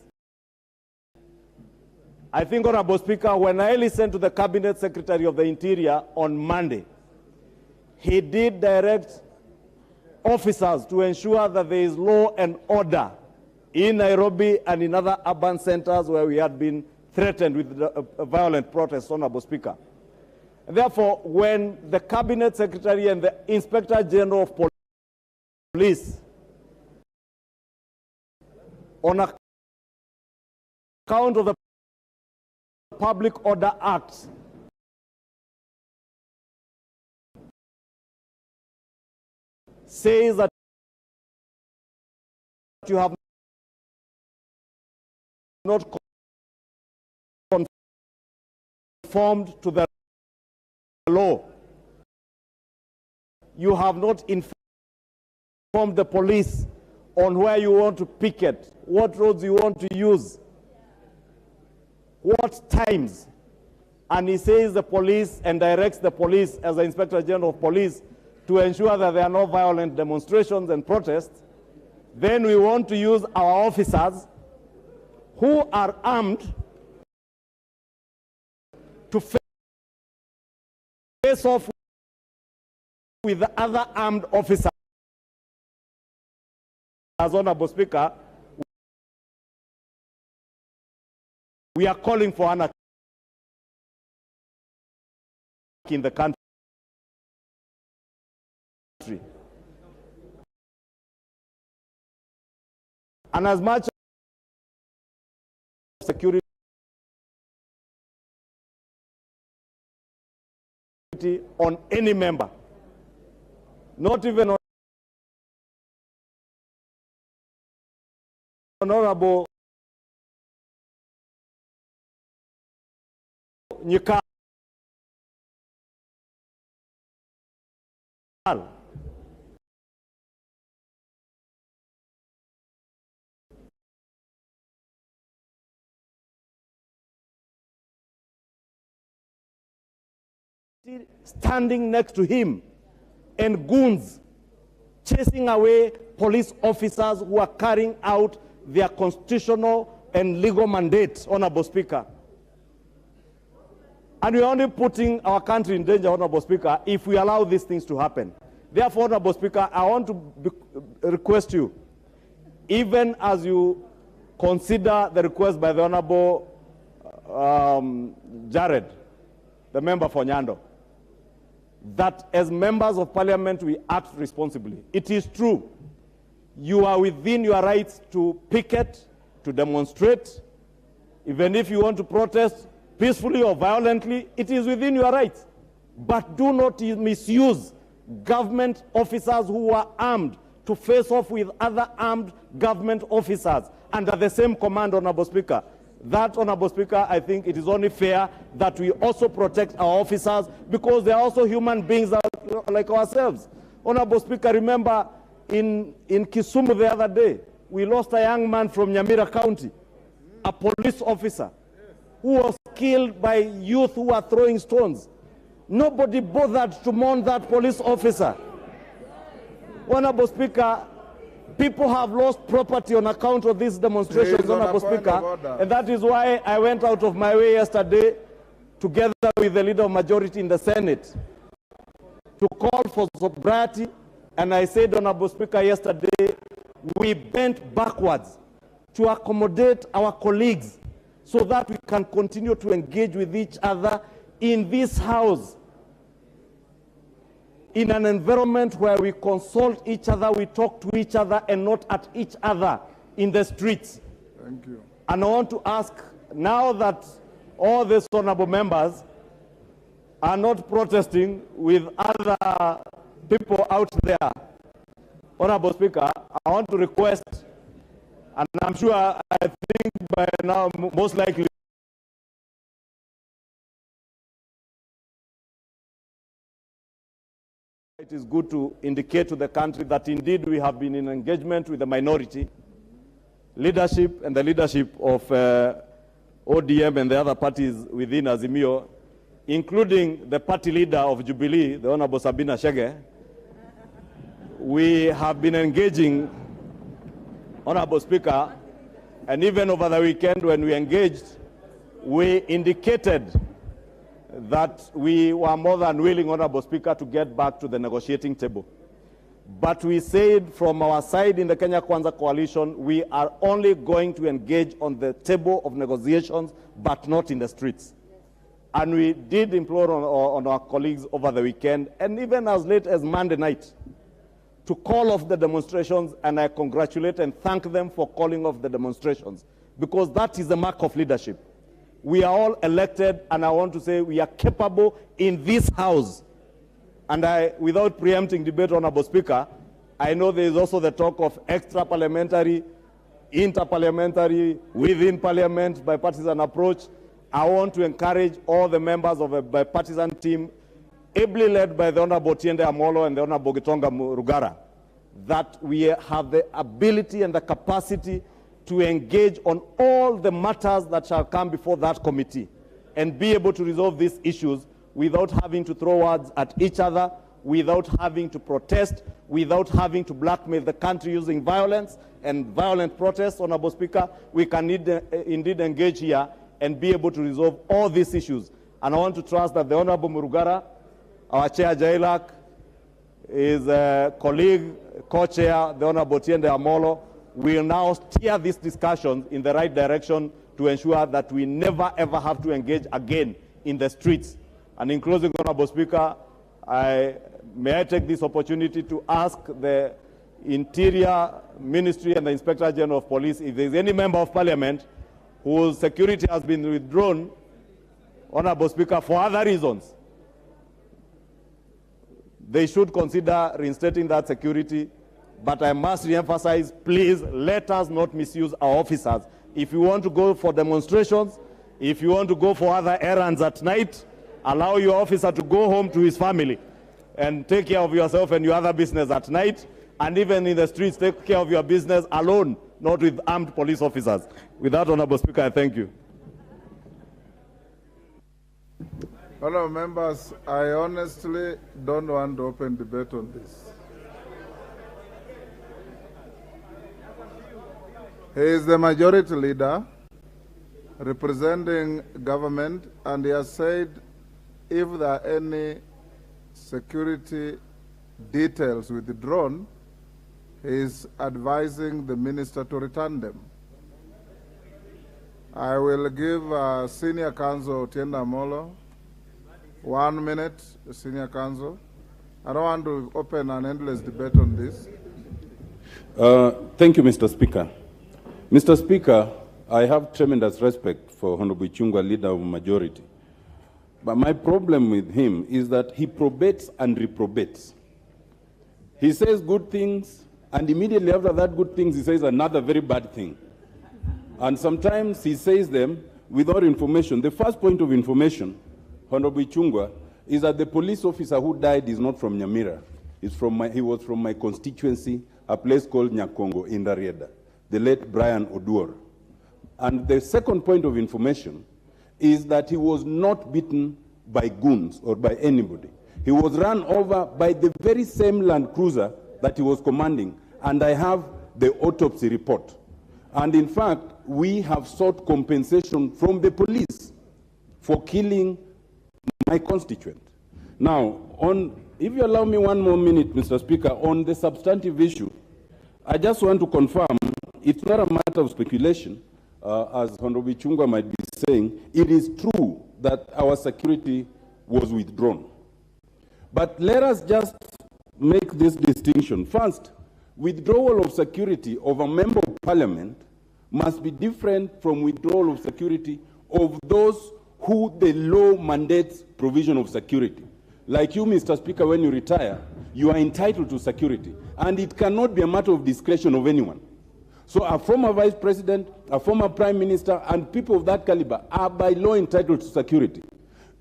I think, Honorable Speaker, when I listened to the Cabinet Secretary of the Interior on Monday, he did direct officers to ensure that there is law and order in Nairobi and in other urban centers where we had been threatened with violent protests, Honorable Speaker. And therefore, when the Cabinet Secretary and the Inspector General of Police, on account of the Public Order Act, says that you have not conformed to the law. You have not informed the police on where you want to picket, what roads you want to use, what times. And he says the police and directs the police as the Inspector General of Police to ensure that there are no violent demonstrations and protests. Then we want to use our officers who are armed to face off with the other armed officers. As Honorable Speaker, we are calling for anarchy in the country. And as much security on any member, not even on Honorable Nyikal. Standing next to him and goons chasing away police officers who are carrying out their constitutional and legal mandate, Honorable Speaker. And we're only putting our country in danger, Honorable Speaker, if we allow these things to happen. Therefore, Honorable Speaker, I want to request you, even as you consider the request by the Honorable Jared, the member for Nyando, that as members of parliament we act responsibly. It is true, you are within your rights to picket, to demonstrate, even if you want to protest peacefully or violently, it is within your rights. but do not misuse government officers who are armed to face off with other armed government officers under the same command, Honorable Speaker. That, Honorable Speaker, I think it is only fair that we also protect our officers because they are also human beings like ourselves. Honorable Speaker, remember in Kisumu the other day, we lost a young man from Nyamira County, a police officer, who was killed by youth who were throwing stones. Nobody bothered to mourn that police officer. Honorable Speaker, people have lost property on account of these demonstrations, Honorable Speaker, and that is why I went out of my way yesterday, together with the leader of majority in the Senate, to call for sobriety. And I said, Honorable Speaker, yesterday, we bent backwards to accommodate our colleagues so that we can continue to engage with each other in this house, in an environment where we consult each other, we talk to each other, and not at each other in the streets. Thank you. And I want to ask, now that all these honorable members are not protesting with other people out there, Honorable Speaker, I want to request, and I'm sure, I think by now, most likely, it is good to indicate to the country that indeed we have been in engagement with the minority leadership and the leadership of ODM and the other parties within Azimio, including the party leader of Jubilee, the Honorable Sabina Chege. We have been engaging, Honorable Speaker, and even over the weekend when we engaged, we indicated that we were more than willing, Honorable Speaker, to get back to the negotiating table. But we said from our side in the Kenya Kwanza coalition, we are only going to engage on the table of negotiations, but not in the streets. And we did implore on our colleagues over the weekend, and even as late as Monday night, to call off the demonstrations, and I congratulate and thank them for calling off the demonstrations, because that is the mark of leadership. We are all elected, and I want to say we are capable in this house. And without preempting debate, Honorable Speaker, I know there is also the talk of extra-parliamentary, inter-parliamentary, within parliament, bipartisan approach. I want to encourage all the members of a bipartisan team, ably led by the Honorable Tiende Amolo and the Honorable Gitonga Rugara, that we have the ability and the capacity to engage on all the matters that shall come before that committee and be able to resolve these issues without having to throw words at each other, without having to protest, without having to blackmail the country using violence and violent protests, Honorable Speaker. We can indeed engage here and be able to resolve all these issues. And I want to trust that the Honorable Murugara, our Chair Jailak, his colleague, co-chair, the Honorable Tiende Amolo, will now steer this discussion in the right direction to ensure that we never ever have to engage again in the streets. And in closing, Honorable Speaker, may I take this opportunity to ask the Interior Ministry and the Inspector General of Police if there is any member of Parliament whose security has been withdrawn, Honorable Speaker, for other reasons, they should consider reinstating that security. But I must re-emphasize, please, let us not misuse our officers. If you want to go for demonstrations, if you want to go for other errands at night, allow your officer to go home to his family and take care of yourself and your other business at night. And even in the streets, take care of your business alone, not with armed police officers. With that, Honorable Speaker, I thank you. Honourable members, I honestly don't want to open debate on this. He is the majority leader representing government, and he has said if there are any security details withdrawn, he is advising the minister to return them. I will give Senior Counsel Tiende Amolo 1 minute, Senior Counsel. I don't want to open an endless debate on this. Thank you, Mr. Speaker. Mr. Speaker, I have tremendous respect for Honorable Chungwa, leader of majority. But my problem with him is that he probates and reprobates. He says good things, and immediately after that good things, he says another very bad thing. And sometimes he says them without information. The first point of information, Honorable Ichung'wah, is that the police officer who died is not from Nyamira. He was from my constituency, a place called Nyakongo in Rarieda, the late Brian Oduor. And the second point of information is that he was not beaten by goons or by anybody. He was run over by the very same Land Cruiser that he was commanding, and I have the autopsy report. And in fact, we have sought compensation from the police for killing my constituent. Now, if you allow me one more minute, Mr. Speaker, on the substantive issue, I just want to confirm it's not a matter of speculation, as Honorable Ichung'wah might be saying. It is true that our security was withdrawn. But let us just make this distinction. First, withdrawal of security of a member of parliament must be different from withdrawal of security of those who the law mandates provision of security. Like you, Mr. Speaker, when you retire, you are entitled to security, and it cannot be a matter of discretion of anyone. So a former vice president, a former prime minister, and people of that caliber are by law entitled to security.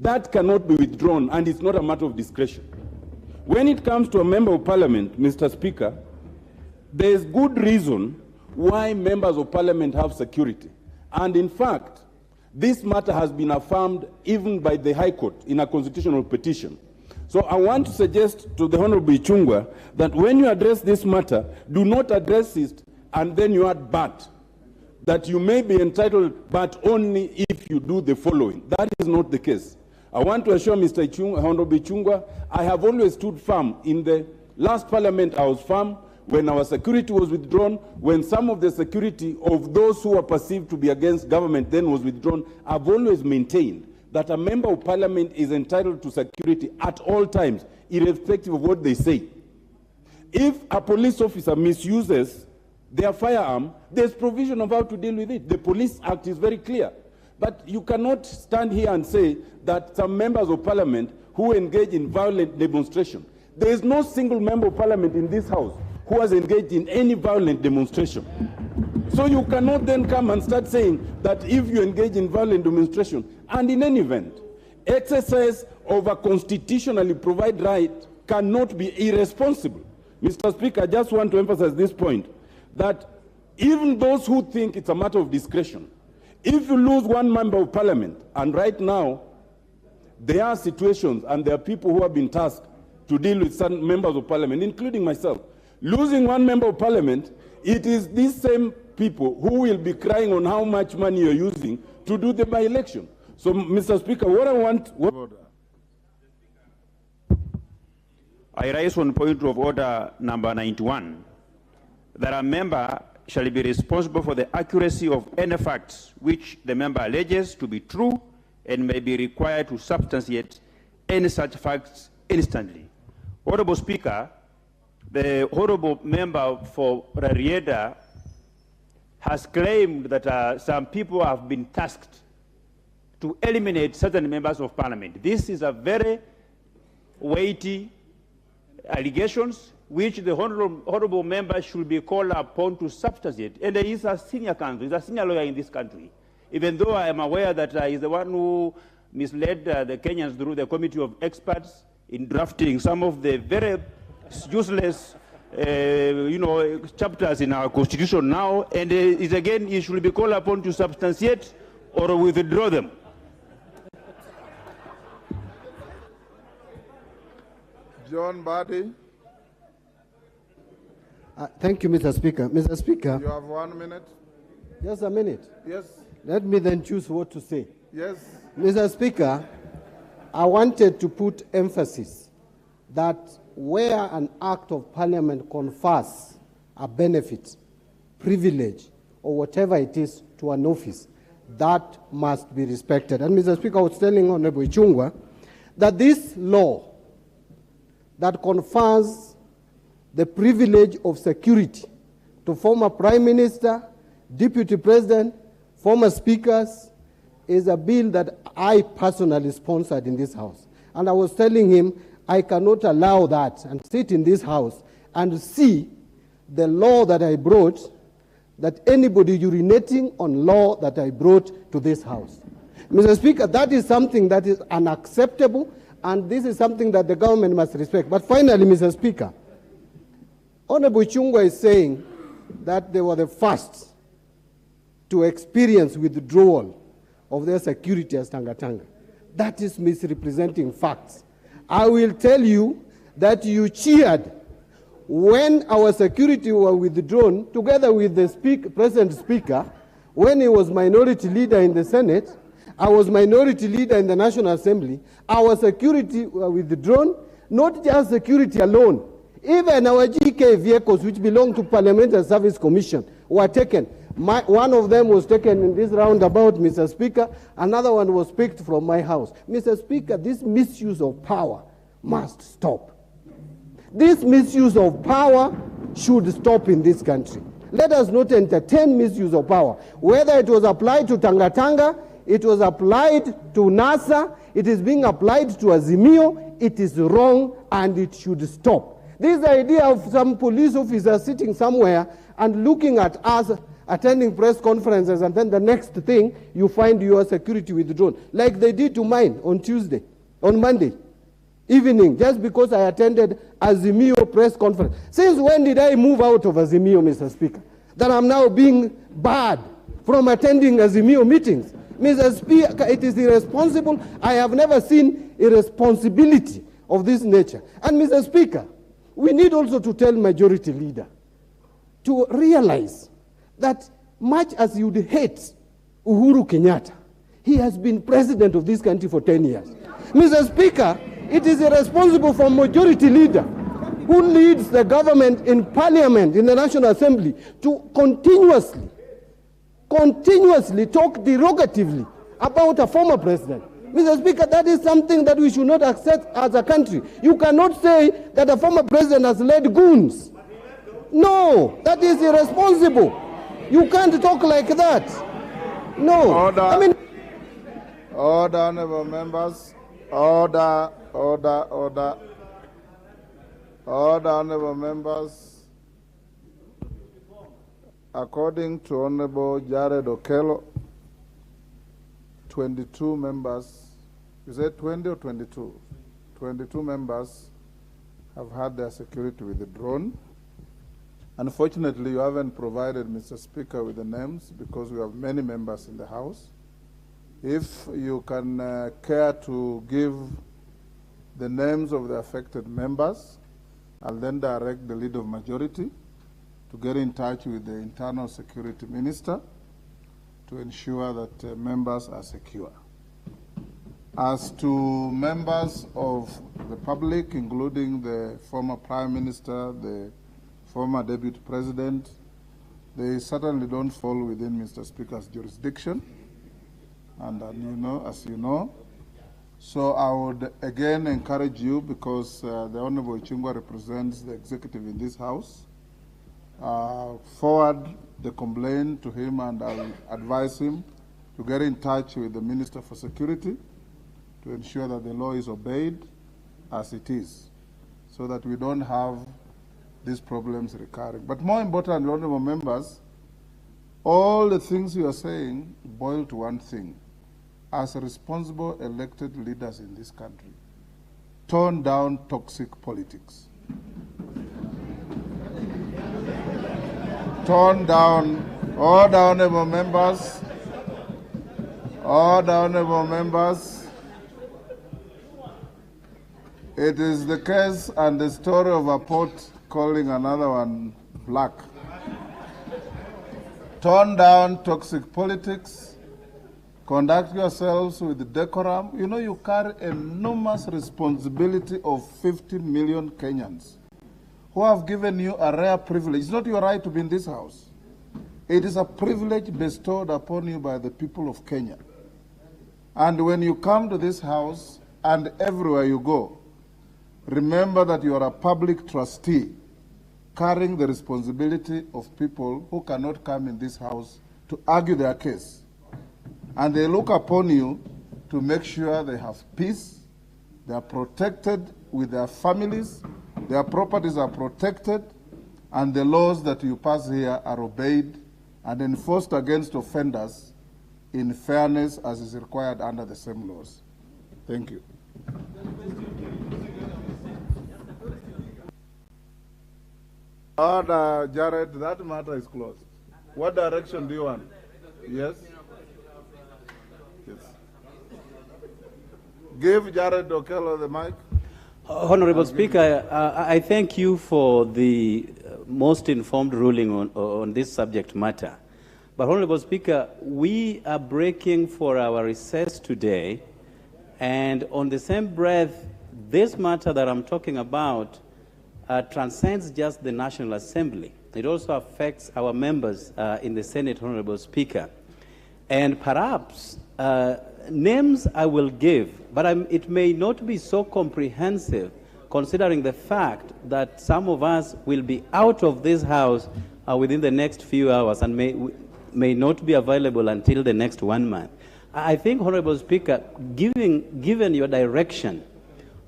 That cannot be withdrawn, and it's not a matter of discretion. When it comes to a member of parliament, Mr. Speaker, there is good reason why members of parliament have security. And in fact, this matter has been affirmed even by the High Court in a constitutional petition. So I want to suggest to the Honorable Ichung'wah that when you address this matter, do not address it and then you add but. That you may be entitled, but only if you do the following. That is not the case. I want to assure Mr. Honorable Ichung'wah, I have always stood firm. In the last parliament, I was firm. When our security was withdrawn, when some of the security of those who were perceived to be against government then was withdrawn, I've always maintained that a member of parliament is entitled to security at all times, irrespective of what they say. If a police officer misuses their firearm, there's provision of how to deal with it. The Police Act is very clear. But you cannot stand here and say that some members of parliament who engage in violent demonstration, there is no single member of parliament in this house who has engaged in any violent demonstration. So you cannot then come and start saying that if you engage in violent demonstration, and in any event, exercise of a constitutionally provided right cannot be irresponsible. Mr. Speaker, I just want to emphasize this point, that even those who think it's a matter of discretion, if you lose one member of parliament, and right now there are situations and there are people who have been tasked to deal with some members of parliament, including myself, losing one member of parliament, it is these same people who will be crying on how much money you're using to do the by-election. So, Mr. Speaker, what I want... I rise on point of order number 91, that a member shall be responsible for the accuracy of any facts which the member alleges to be true and may be required to substantiate any such facts instantly. Honorable Speaker, the honorable member for Rarieda has claimed that some people have been tasked to eliminate certain members of parliament. This is a very weighty allegations which the honorable member should be called upon to substantiate. And he is a senior counsel, he's a senior lawyer in this country. Even though I am aware that he's the one who misled the Kenyans through the committee of experts in drafting some of the very useless chapters in our constitution now, and again, he should be called upon to substantiate or withdraw them. John Badi. Thank you, Mr. Speaker. Mr. Speaker. You have 1 minute. Just a minute. Yes. Let me then choose what to say. Yes. Mr. Speaker, I wanted to put emphasis that where an act of parliament confers a benefit, privilege, or whatever it is to an office, that must be respected. And Mr. Speaker, I was telling Honorable Ichung'wah that this law that confers the privilege of security to former prime minister, deputy president, former speakers, is a bill that I personally sponsored in this house. And I was telling him, I cannot allow that and sit in this house and see the law that I brought, that anybody urinating on law that I brought to this house. Mr. Speaker, that is something that is unacceptable, and this is something that the government must respect. But finally, Mr. Speaker, Honorable Chungwa is saying that they were the first to experience withdrawal of their security as Tanga. That is misrepresenting facts. I will tell you that you cheered when our security were withdrawn, together with the present speaker, when he was minority leader in the Senate. I was minority leader in the National Assembly. Our security were withdrawn, not just security alone. Even our GK vehicles, which belong to Parliamentary Service Commission, were taken. One of them was taken in this roundabout, Mr. Speaker. Another one was picked from my house. Mr. Speaker, this misuse of power must stop. This misuse of power should stop in this country. Let us not entertain misuse of power. Whether it was applied to Tanga, it was applied to NASA, it is being applied to Azimio, it is wrong and it should stop. This idea of some police officer sitting somewhere and looking at us attending press conferences, and then the next thing you find your security withdrawn, like they did to mine on Monday evening, just because I attended Azimio press conference. Since when did I move out of Azimio, Mr. Speaker, that I'm now being barred from attending Azimio meetings? Mr. Speaker, it is irresponsible. I have never seen irresponsibility of this nature. And Mr. Speaker, we need also to tell majority leader to realize that much as you'd hate Uhuru Kenyatta, he has been president of this country for 10 years. Mr. Speaker, it is irresponsible for majority leader who leads the government in parliament, in the National Assembly, to continuously talk derogatively about a former president. Mr. Speaker, that is something that we should not accept as a country. You cannot say that a former president has led goons. No, that is irresponsible. You can't talk like that. No. Order. I mean, order, honorable members. Order, honorable members. According to Honorable Jared Okello, 22 members, you said 20 or 22? 22 members have had their security withdrawn. Unfortunately, you haven't provided, Mr. Speaker, with the names because we have many members in the House. If you can care to give the names of the affected members, I'll then direct the Leader of Majority to get in touch with the Internal Security Minister to ensure that members are secure. As to members of the public, including the former Prime Minister, the former Deputy President, they certainly don't fall within Mr. Speaker's jurisdiction, and as you know. So I would again encourage you, because the Honorable Chungwa represents the executive in this House, forward the complaint to him, and I'll advise him to get in touch with the Minister for Security to ensure that the law is obeyed as it is, so that we don't have these problems recurring. But more importantly, honorable members, all the things you are saying boil to one thing. As responsible elected leaders in this country, tone down toxic politics. Tone down. Order, honorable members. Order, honorable members. It is the case and the story of a pot calling another one black. Tone down toxic politics. Conduct yourselves with decorum. You know, you carry enormous responsibility of 50 million Kenyans who have given you a rare privilege. It's not your right to be in this House. It is a privilege bestowed upon you by the people of Kenya. And when you come to this House and everywhere you go, remember that you are a public trustee carrying the responsibility of people who cannot come in this House to argue their case. and they look upon you to make sure they have peace, they are protected with their families, their properties are protected, and the laws that you pass here are obeyed and enforced against offenders in fairness as is required under the same laws. Thank you. Order, Jared, that matter is closed. What direction do you want? Yes? Yes. Give Jared Okello the mic. Honorable Speaker, I thank you for the most informed ruling on this subject matter. But Honorable Speaker, we are breaking for our recess today, and on the same breath, this matter that I'm talking about transcends just the National Assembly. It also affects our members in the Senate, Honorable Speaker. And perhaps names I will give, but it may not be so comprehensive considering the fact that some of us will be out of this House within the next few hours and may not be available until the next 1 month. I think, Honorable Speaker, given your direction,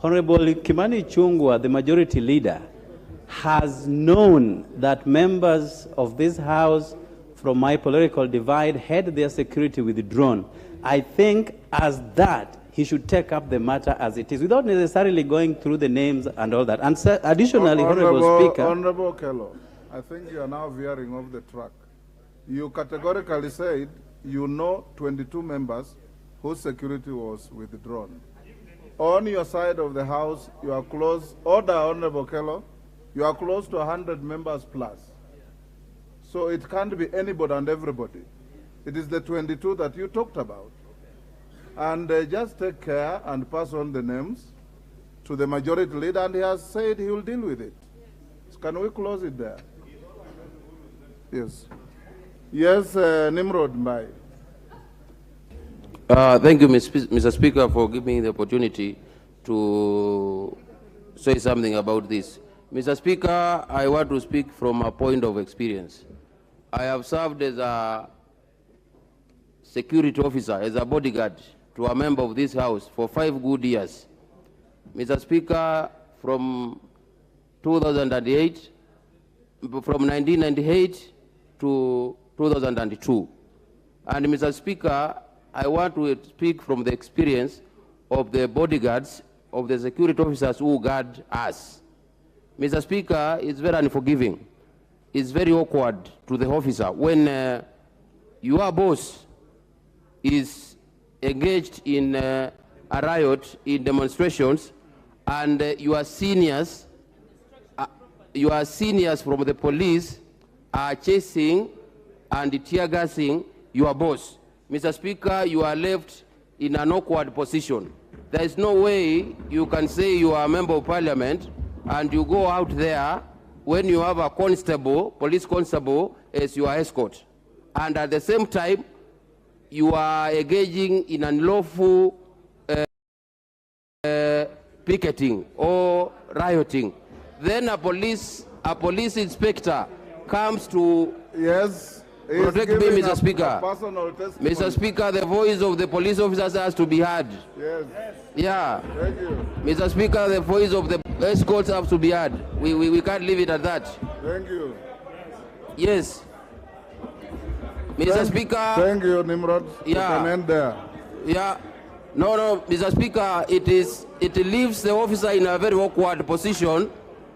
Honorable Kimani Ichung'wah, the majority leader, has known that members of this House from my political divide had their security withdrawn. I think as that, he should take up the matter as it is, without necessarily going through the names and all that. And additionally, Honorable Speaker... Honorable Kello, I think you are now veering off the track. You categorically said you know 22 members whose security was withdrawn. On your side of the House, you are close, order, Honorable Kello, you are close to 100 members plus. So it can't be anybody and everybody. It is the 22 that you talked about. And just take care and pass on the names to the majority leader, and he has said he will deal with it. So can we close it there? Yes. Yes, Nimrod Mbai. Thank you, Mr. Speaker, for giving me the opportunity to say something about this. Mr. Speaker, I want to speak from a point of experience. I have served as a security officer, as a bodyguard to a member of this House for 5 good years. Mr. Speaker, from 2008, from 1998 to 2002. And Mr. Speaker, I want to speak from the experience of the bodyguards, of the security officers who guard us. Mr. Speaker, it's very unforgiving. It's very awkward to the officer when your boss is engaged in a riot, in demonstrations, and your seniors from the police are chasing and tear gassing your boss. Mr. Speaker, you are left in an awkward position. There is no way you can say you are a member of parliament and you go out there when you have a constable, police constable, as your escort. And at the same time, you are engaging in unlawful picketing or rioting. Then a police inspector comes to protect me, Mr. Speaker. Mr. Speaker, the voice of the police officers has to be heard. Yes. Yeah. Thank you. Mr. Speaker, the voice of the escorts have to be heard. We can't leave it at that. Thank you. Yes. Mr. Speaker. Thank you, Nimrod. Yeah. You can end there. Yeah. No, Mr. Speaker, it leaves the officer in a very awkward position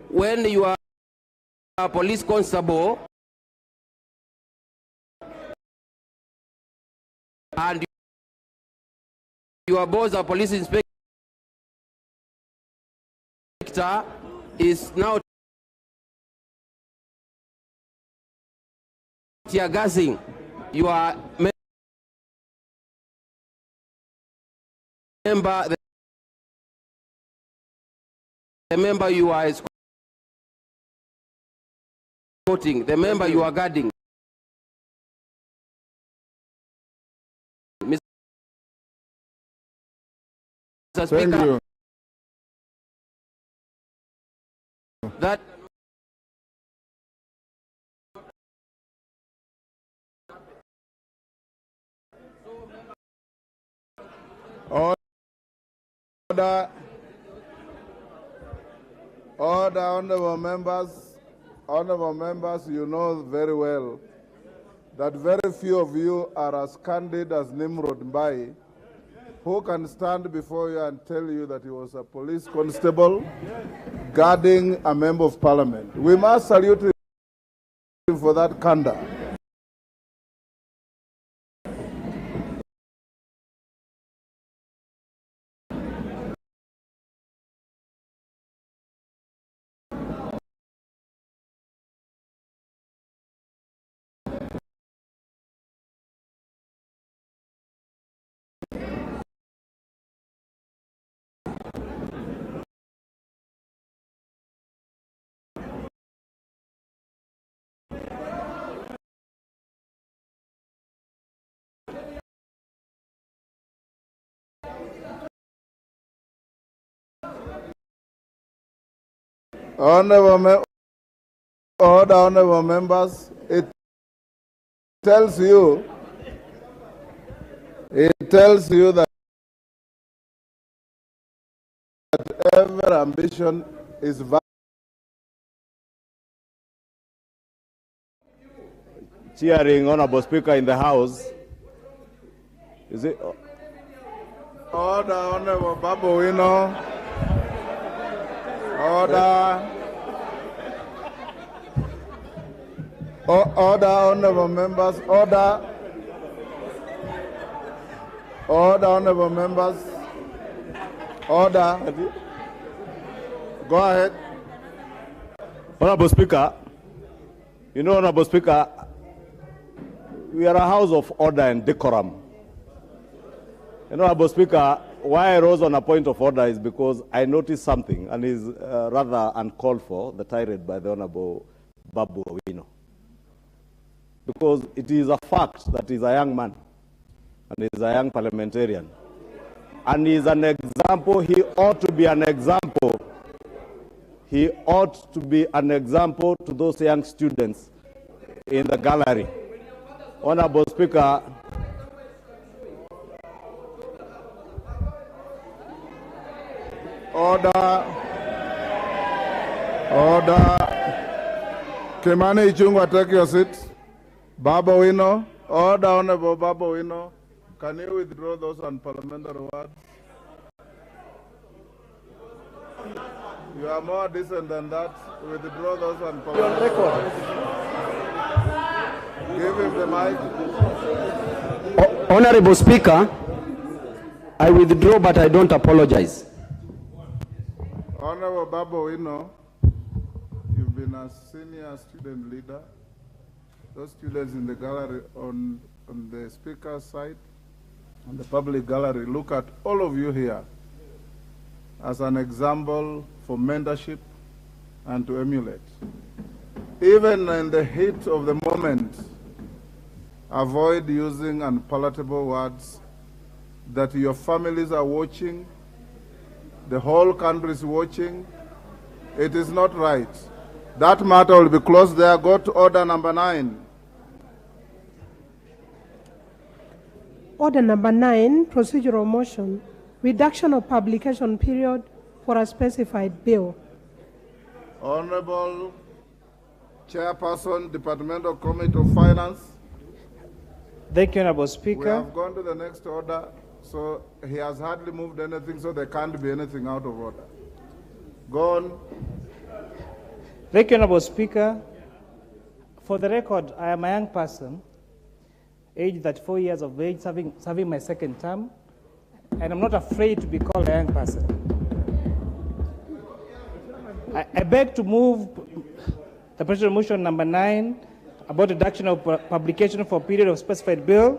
when you are a police constable and your boss, a police inspector, is now tear gassing your member, the member you are escorting, the member you are guarding. Mr. Speaker, Thank you. That Order. Order, honorable members. Honorable members, you know very well that very few of you are as candid as Nimrod Mbai, who can stand before you and tell you that he was a police constable guarding a member of parliament. We must salute him for that candor. Honorable members, it tells you that every ambition is valid. Cheering, Honorable Speaker, in the House. Is it? Order, Honorable Babuino. Order. Order, honorable members. Order. Order, honorable members. Order. Go ahead. Honorable Speaker, you know, Honorable Speaker, we are a house of order and decorum. You know, Honorable Speaker, why I rose on a point of order is because I noticed something and is rather uncalled for, the tirade by the Honorable Babu Owino. Because it is a fact that he's a young man and he's a young parliamentarian. And he's an example, he ought to be an example. He ought to be an example to those young students in the gallery. Honorable Speaker, order. Order. Kimani Ichung'wah, take your seat. Baba Owino. Order, Honorable Baba Owino. Can you withdraw those unparliamentary words? You are more decent than that. Withdraw those unparliamentary words. Give him the mic. Honorable Speaker, I withdraw, but I don't apologize. Honorable Baba Owino, you've been a senior student leader. Those students in the gallery on the speaker's side, on the public gallery, look at all of you here as an example for mentorship and to emulate. Even in the heat of the moment, avoid using unpalatable words that your families are watching, the whole country is watching. It is not right. That matter will be closed there. Go to order number 9. Order number 9, procedural motion, reduction of publication period for a specified bill. Honorable Chairperson, Departmental Committee of Finance. Thank you, Honorable Speaker. We have gone to the next order, so he has hardly moved anything, so there can't be anything out of order. Go on. Thank you, Honorable Speaker. For the record, I am a young person, aged 34 years of age, serving my second term, and I'm not afraid to be called a young person. I beg to move the procedural motion number 9 about reduction of publication for a period of specified bill,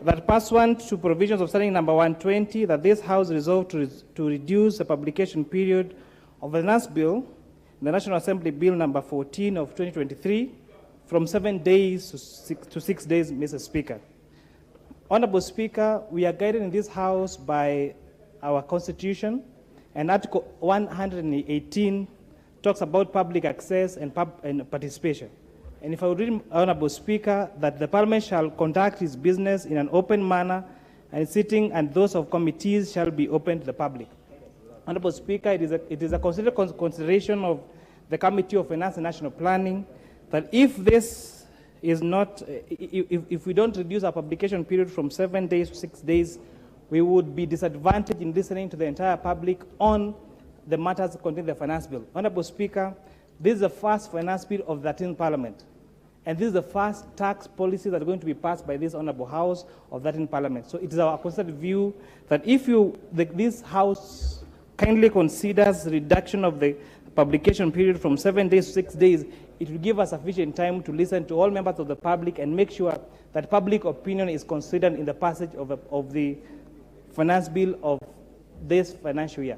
that pursuant to provisions of standing number 120, that this House resolved to reduce the publication period of the last bill, the National Assembly Bill number 14 of 2023, from 7 days to 6 days, Mr. Speaker. Honorable Speaker, we are guided in this House by our Constitution, and Article 118 talks about public access and participation. And if I would read, Honorable Speaker, that the Parliament shall conduct its business in an open manner and sitting and those of committees shall be open to the public. Honorable Speaker, it is a consideration of the Committee of Finance and National Planning that if this is not, if we don't reduce our publication period from 7 days to 6 days, we would be disadvantaged in listening to the entire public on the matters contained in the finance bill. Honorable Speaker, this is the first finance bill of the 13th Parliament, and this is the first tax policy that are going to be passed by this Honorable House of that in Parliament. So it is our considered view that if this House kindly considers reduction of the publication period from 7 days to 6 days, it will give us sufficient time to listen to all members of the public and make sure that public opinion is considered in the passage of the finance bill of this financial year.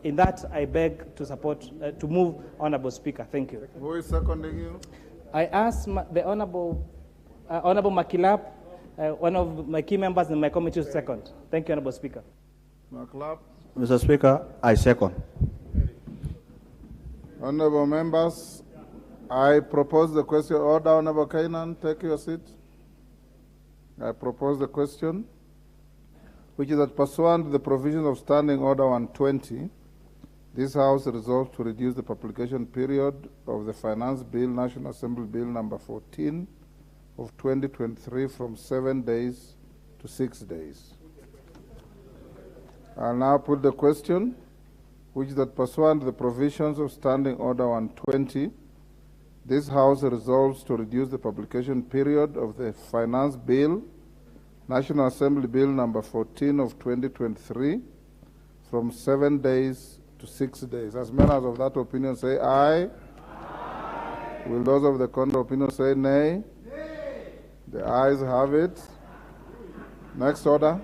In that, I beg to support, to move, Honorable Speaker. Thank you. Who is seconding you? I ask the Honorable Makilap, one of my key members in my committee, to second. Thank you, Honorable Speaker. Makilap. Mr. Speaker, I second. Honorable members, I propose the question. Order, Honorable Kenyan, take your seat. I propose the question, which is that pursuant to the provisions of Standing Order 120, this House resolved to reduce the publication period of the Finance Bill, National Assembly Bill number 14 of 2023 from 7 days to 6 days. I'll now put the question, which is that pursuant to the provisions of Standing Order 120, this House resolves to reduce the publication period of the Finance Bill, National Assembly Bill number 14 of 2023 from 7 days to 6 days. As members of that opinion say aye. Aye. Will those of the contrary opinion say nay? Nay. The ayes have it. Next order.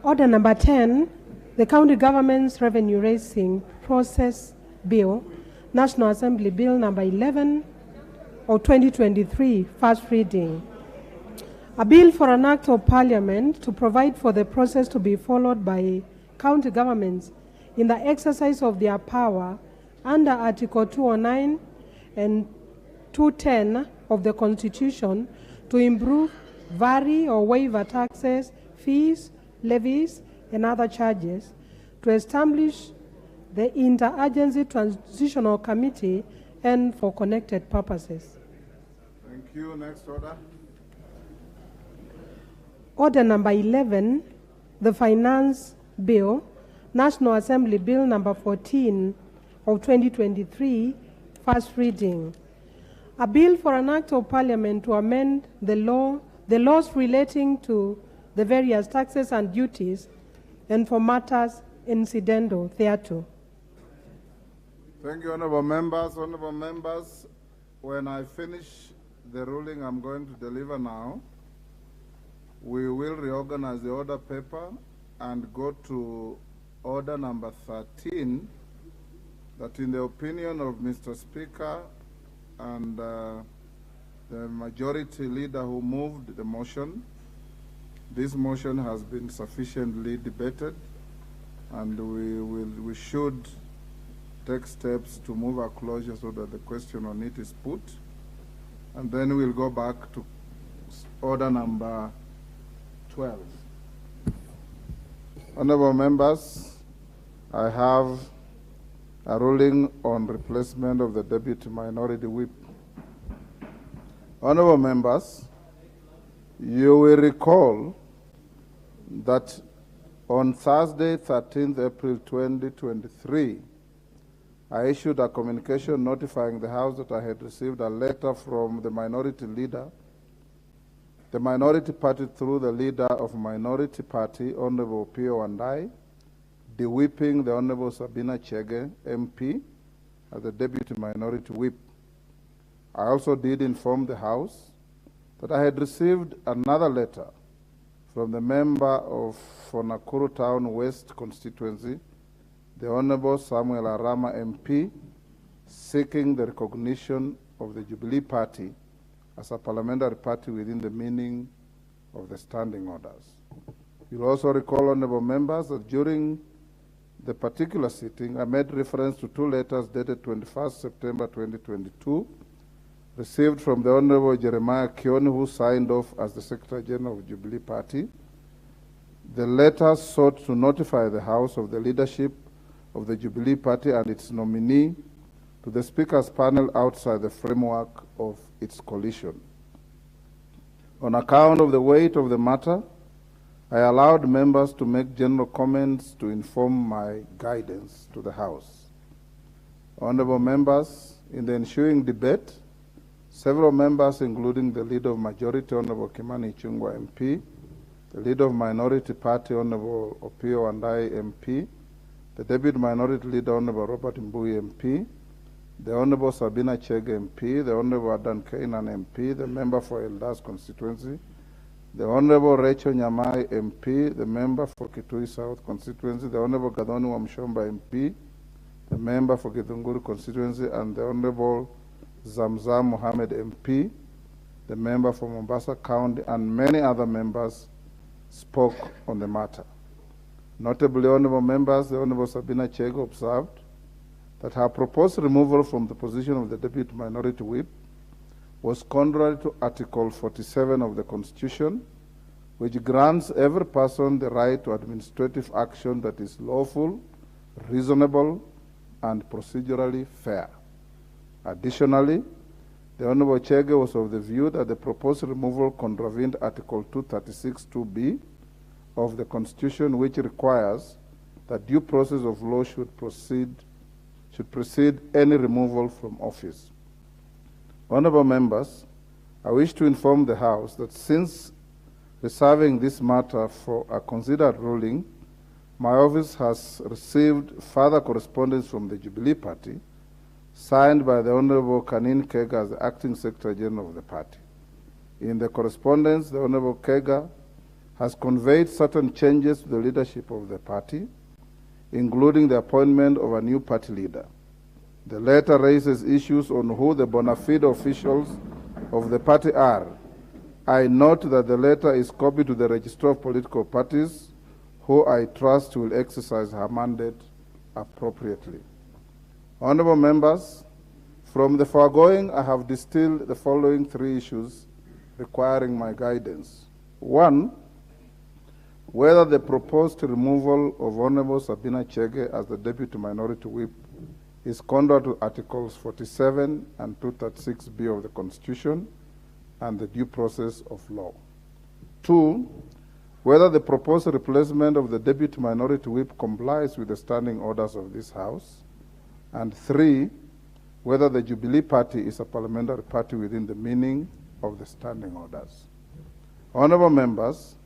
Order number 10, the County Government's Revenue Raising Process Bill, National Assembly Bill number 11 of 2023, first reading. A bill for an act of parliament to provide for the process to be followed by county governments in the exercise of their power under Article 209 and 210 of the Constitution to improve, vary or waive taxes, fees, levies, and other charges, to establish the Interagency Transitional Committee and for connected purposes. Thank you. Next order. Order number 11, the Finance Bill, National Assembly Bill number 14 of 2023, first reading. A bill for an act of parliament to amend the laws relating to the various taxes and duties and for matters incidental thereto. Thank you, honorable members. Honorable members, when I finish the ruling I'm going to deliver now, we will reorganize the order paper and go to order number 13, that in the opinion of Mr. Speaker and the majority leader who moved the motion, this motion has been sufficiently debated, and we should take steps to move a closure so that the question on it is put, and then we'll go back to order number 12. Honorable members, I have a ruling on replacement of the Deputy Minority Whip. Honorable members, you will recall that on Thursday, 13th April 2023, I issued a communication notifying the House that I had received a letter from the minority leader, the minority party through the leader of minority party, Honorable Pio Wandai, de-whipping the Honorable Sabina Chege, MP, as the Deputy Minority Whip. I also did inform the House that I had received another letter from the member of Nakuru Town West constituency, the Honorable Samuel Arama MP, seeking the recognition of the Jubilee Party as a parliamentary party within the meaning of the standing orders. You'll also recall, honorable members, that during the particular sitting, I made reference to two letters dated 21st September 2022 received from the Honorable Jeremiah Kioni, who signed off as the Secretary General of Jubilee Party. The letter sought to notify the House of the leadership of the Jubilee Party and its nominee to the Speaker's panel outside the framework of its coalition. On account of the weight of the matter, I allowed members to make general comments to inform my guidance to the House. Honorable members, in the ensuing debate, several members, including the Leader of Majority, Honorable Kimani Ichung'wah MP, the Leader of Minority Party, Honorable Opiyo Wandayi MP, the Deputy Minority Leader, Honorable Robert Mbui MP, the Honorable Sabina Chege MP, the Honorable Adan Kenyan MP, the Member for Eldas Constituency, the Honorable Rachel Nyamai MP, the Member for Kitui South Constituency, the Honorable Gadoni Wamshomba MP, the Member for Githunguri Constituency, and the Honorable Zamzam Mohammed MP, the Member for Mombasa County, and many other members spoke on the matter. Notably, Honorable members, the Honorable Sabina Chege observed that her proposed removal from the position of the Deputy Minority Whip was contrary to Article 47 of the Constitution, which grants every person the right to administrative action that is lawful, reasonable, and procedurally fair. Additionally, the Honorable Chege was of the view that the proposed removal contravened Article 236(2)(b) of the Constitution, which requires that due process of law should precede any removal from office. Honorable members, I wish to inform the House that since reserving this matter for a considered ruling, my office has received further correspondence from the Jubilee Party, signed by the Honorable Kanin Kega as the Acting Secretary General of the party. In the correspondence, the Honorable Kega has conveyed certain changes to the leadership of the party, including the appointment of a new party leader. The letter raises issues on who the bona fide officials of the party are. I note that the letter is copied to the Registrar of Political Parties, who I trust will exercise her mandate appropriately. Honorable members, from the foregoing, I have distilled the following three issues requiring my guidance. One, whether the proposed removal of Honorable Sabina Chege as the Deputy Minority Whip is contrary to Articles 47 and 236(b) of the Constitution and the due process of law. Two, whether the proposed replacement of the Deputy Minority Whip complies with the standing orders of this House. And three, whether the Jubilee Party is a parliamentary party within the meaning of the standing orders. Honorable members,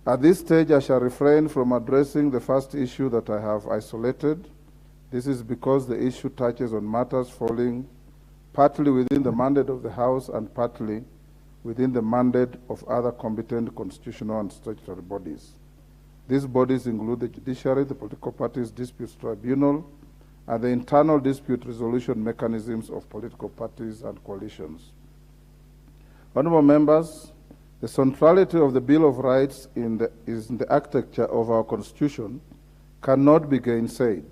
at this stage I shall refrain from addressing the first issue that I have isolated. This is because the issue touches on matters falling partly within the mandate of the House and partly within the mandate of other competent constitutional and statutory bodies. These bodies include the judiciary, the political parties disputes tribunal, and the internal dispute resolution mechanisms of political parties and coalitions. Honorable members, the centrality of the Bill of Rights is in the architecture of our Constitution cannot be gainsaid.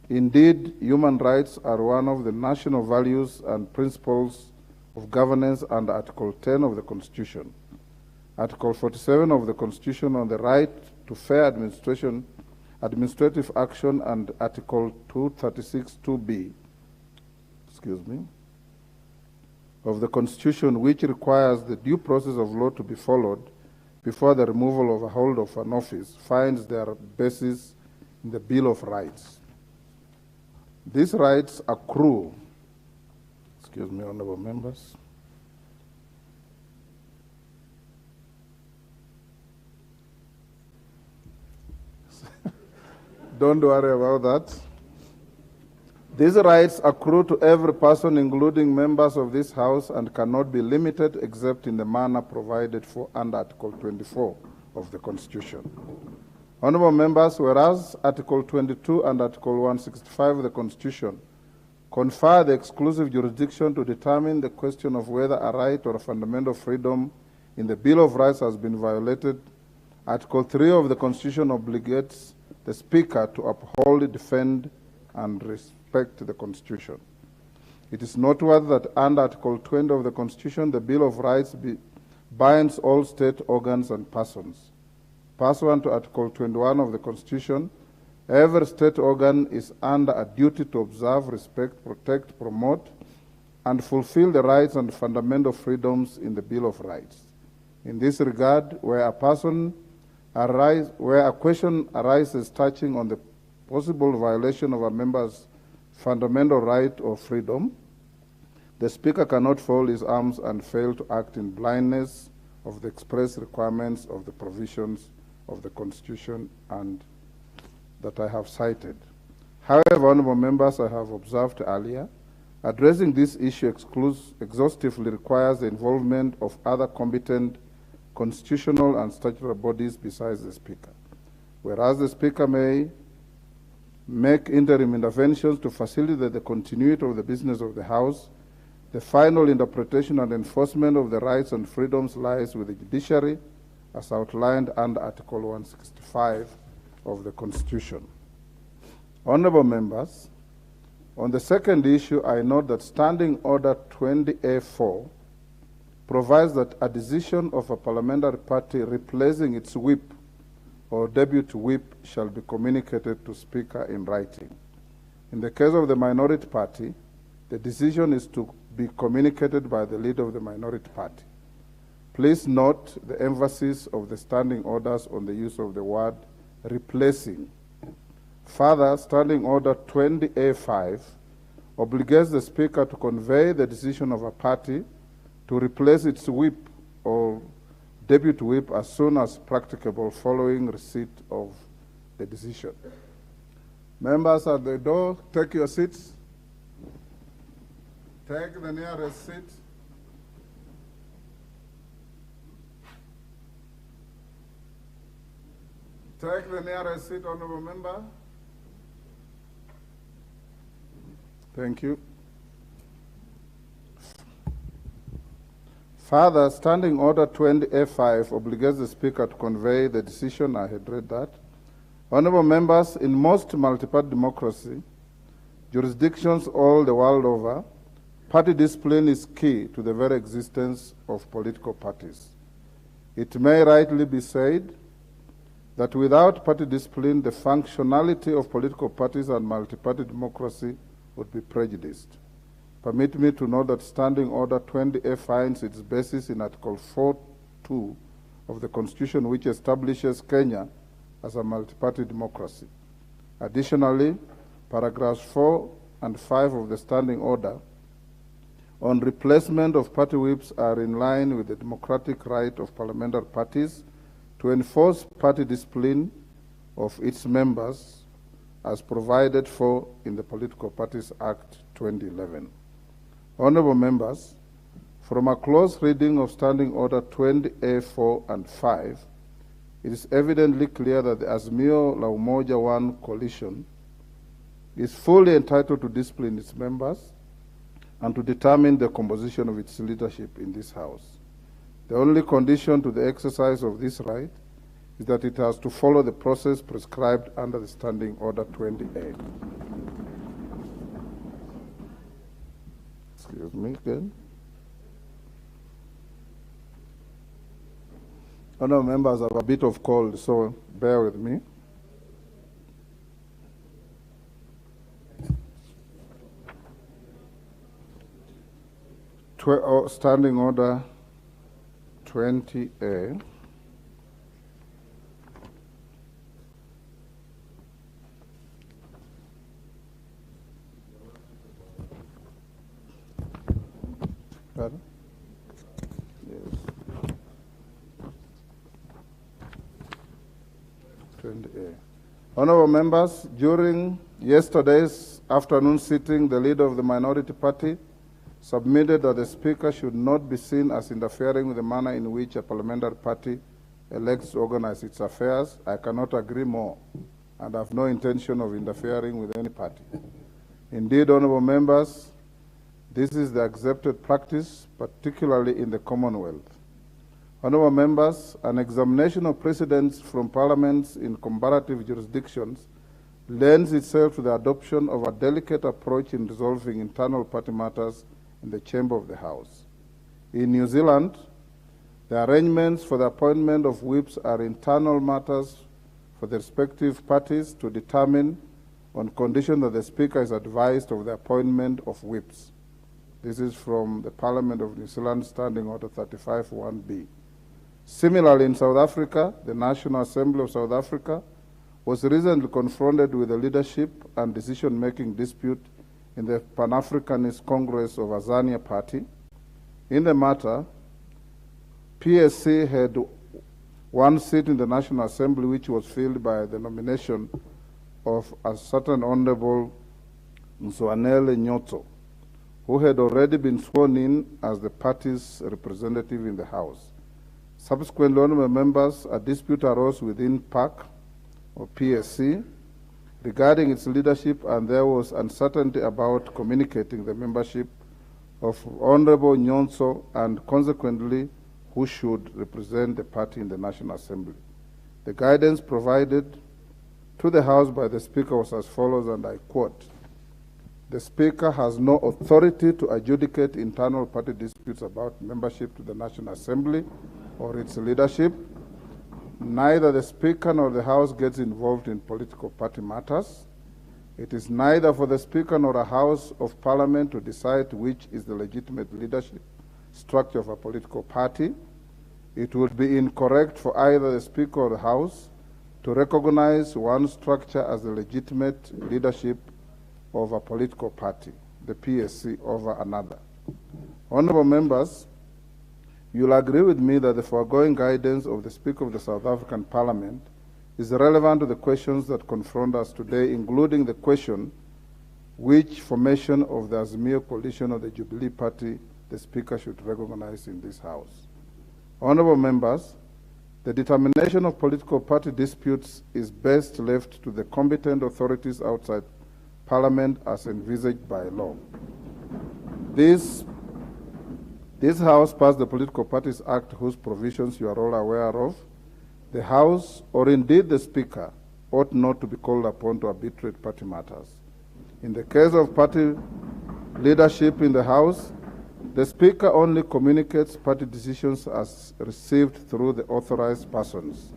Indeed, human rights are one of the national values and principles of governance under Article 10 of the Constitution. Article 47 of the Constitution on the right to fair administrative action, and Article 236(2)(b), of the Constitution, which requires the due process of law to be followed before the removal of a hold of an office, finds their basis in the Bill of Rights. These rights accrue, honorable members, don't worry about that. These rights accrue to every person, including members of this House, and cannot be limited except in the manner provided for under Article 24 of the Constitution. Honorable members, whereas Article 22 and Article 165 of the Constitution confer the exclusive jurisdiction to determine the question of whether a right or a fundamental freedom in the Bill of Rights has been violated, Article 3 of the Constitution obligates the Speaker to uphold, defend, and respect the Constitution. It is noteworthy that under Article 20 of the Constitution, the Bill of Rights binds all state organs and persons. Pursuant to Article 21 of the Constitution, every state organ is under a duty to observe, respect, protect, promote, and fulfill the rights and fundamental freedoms in the Bill of Rights. In this regard, where a question arises touching on the possible violation of a member's fundamental right or freedom, the Speaker cannot fold his arms and fail to act in blindness of the express requirements of the provisions of the Constitution and that I have cited. However, honorable members, I have observed earlier, addressing this issue exhaustively requires the involvement of other competent constitutional and statutory bodies besides the Speaker. Whereas the Speaker may make interim interventions to facilitate the continuity of the business of the House, the final interpretation and enforcement of the rights and freedoms lies with the judiciary as outlined under Article 165 of the Constitution. Honorable members, on the second issue, I note that Standing Order 20A4 provides that a decision of a parliamentary party replacing its whip or deputy whip shall be communicated to Speaker in writing. In the case of the minority party, the decision is to be communicated by the leader of the minority party. Please note the emphasis of the standing orders on the use of the word replacing. Further, Standing Order 20A5 obligates the Speaker to convey the decision of a party to replace its whip or deputy whip as soon as practicable following receipt of the decision. Members at the door, take your seats. Take the nearest seat. Take the nearest seat, honorable member. Thank you. Further, Standing Order 20A5 obligates the Speaker to convey the decision. I had read that. Honorable members, in most multi-party democracy, jurisdictions all the world over, party discipline is key to the very existence of political parties. It may rightly be said that without party discipline, the functionality of political parties and multi-party democracy would be prejudiced. Permit me to note that Standing Order 20A finds its basis in Article 4.2 of the Constitution, which establishes Kenya as a multi-party democracy. Additionally, paragraphs 4 and 5 of the Standing Order on replacement of party whips are in line with the democratic right of parliamentary parties to enforce party discipline of its members as provided for in the Political Parties Act 2011. Honorable members, from a close reading of Standing Order 20A4 and 5, it is evidently clear that the Azimio la Umoja One coalition is fully entitled to discipline its members and to determine the composition of its leadership in this House. The only condition to the exercise of this right is that it has to follow the process prescribed under the Standing Order 20A. Excuse me again. Honourable members, I have a bit of cold, so bear with me. Standing Order 20A. Pardon? Yes. 20A. Honourable members, during yesterday's afternoon sitting, the leader of the minority party submitted that the Speaker should not be seen as interfering with the manner in which a parliamentary party elects to organize its affairs. I cannot agree more, and have no intention of interfering with any party. Indeed, honourable members, this is the accepted practice, particularly in the Commonwealth. Honourable members, an examination of precedents from parliaments in comparative jurisdictions lends itself to the adoption of a delicate approach in resolving internal party matters in the chamber of the House. In New Zealand, the arrangements for the appointment of whips are internal matters for the respective parties to determine on condition that the Speaker is advised of the appointment of whips. This is from the Parliament of New Zealand Standing Order 35(1)B. Similarly, in South Africa, the National Assembly of South Africa was recently confronted with a leadership and decision-making dispute in the Pan-Africanist Congress of Azania Party. In the matter, PSC had one seat in the National Assembly which was filled by the nomination of a certain Honorable Mzwanele Nyotso, who had already been sworn in as the party's representative in the House. Subsequently, honorable members, a dispute arose within PAC or PSC regarding its leadership, and there was uncertainty about communicating the membership of Honorable Nyotso and consequently who should represent the party in the National Assembly. The guidance provided to the House by the Speaker was as follows, and I quote, "The Speaker has no authority to adjudicate internal party disputes about membership to the National Assembly or its leadership. Neither the Speaker nor the House gets involved in political party matters. It is neither for the Speaker nor a House of Parliament to decide which is the legitimate leadership structure of a political party. It would be incorrect for either the Speaker or the House to recognize one structure as the legitimate leadership of a political party, the PSC, over another." Honorable members, you'll agree with me that the foregoing guidance of the Speaker of the South African Parliament is relevant to the questions that confront us today, including the question which formation of the Azimio coalition of the Jubilee Party the Speaker should recognize in this House. Honorable members, the determination of political party disputes is best left to the competent authorities outside Parliament as envisaged by law. This House passed the Political Parties Act, whose provisions you are all aware of. The House, or indeed the Speaker, ought not to be called upon to arbitrate party matters. In the case of party leadership in the House, the Speaker only communicates party decisions as received through the authorized persons.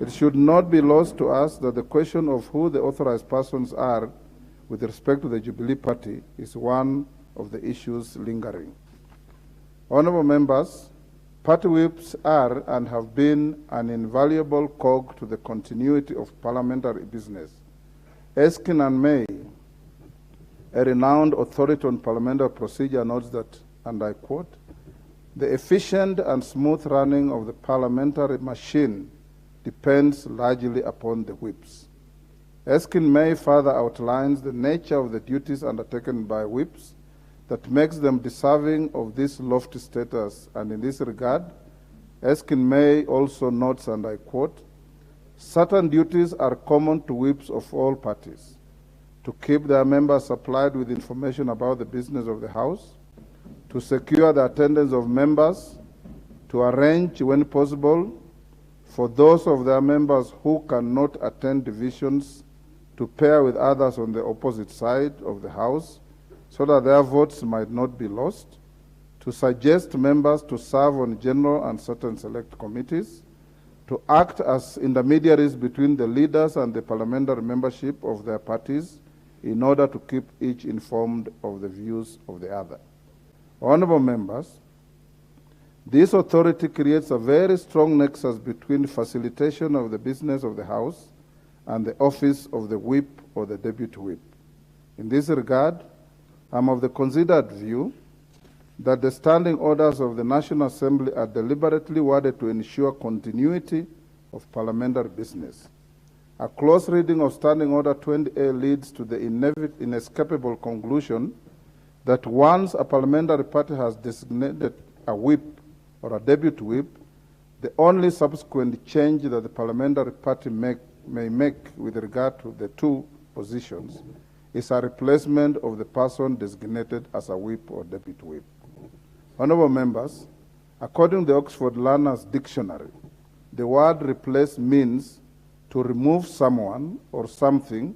It should not be lost to us that the question of who the authorized persons are with respect to the Jubilee Party is one of the issues lingering. Honorable members, party whips are and have been an invaluable cog to the continuity of parliamentary business. Erskine and May, a renowned authority on parliamentary procedure, notes that, and I quote, "The efficient and smooth running of the parliamentary machine depends largely upon the whips." Erskine May further outlines the nature of the duties undertaken by whips that makes them deserving of this lofty status, and in this regard, Erskine May also notes, and I quote, "Certain duties are common to whips of all parties: to keep their members supplied with information about the business of the House, to secure the attendance of members, to arrange, when possible, for those of their members who cannot attend divisions to pair with others on the opposite side of the House so that their votes might not be lost, to suggest members to serve on general and certain select committees, to act as intermediaries between the leaders and the parliamentary membership of their parties in order to keep each informed of the views of the other." Honorable members, this authority creates a very strong nexus between facilitation of the business of the House and the office of the whip or the deputy whip. In this regard, I am of the considered view that the standing orders of the National Assembly are deliberately worded to ensure continuity of parliamentary business. A close reading of Standing Order 20A leads to the inescapable conclusion that once a parliamentary party has designated a whip or a deputy whip, the only subsequent change that the parliamentary party may make with regard to the two positions is a replacement of the person designated as a whip or deputy whip. Honorable members, according to the Oxford Learner's Dictionary, the word replace means to remove someone or something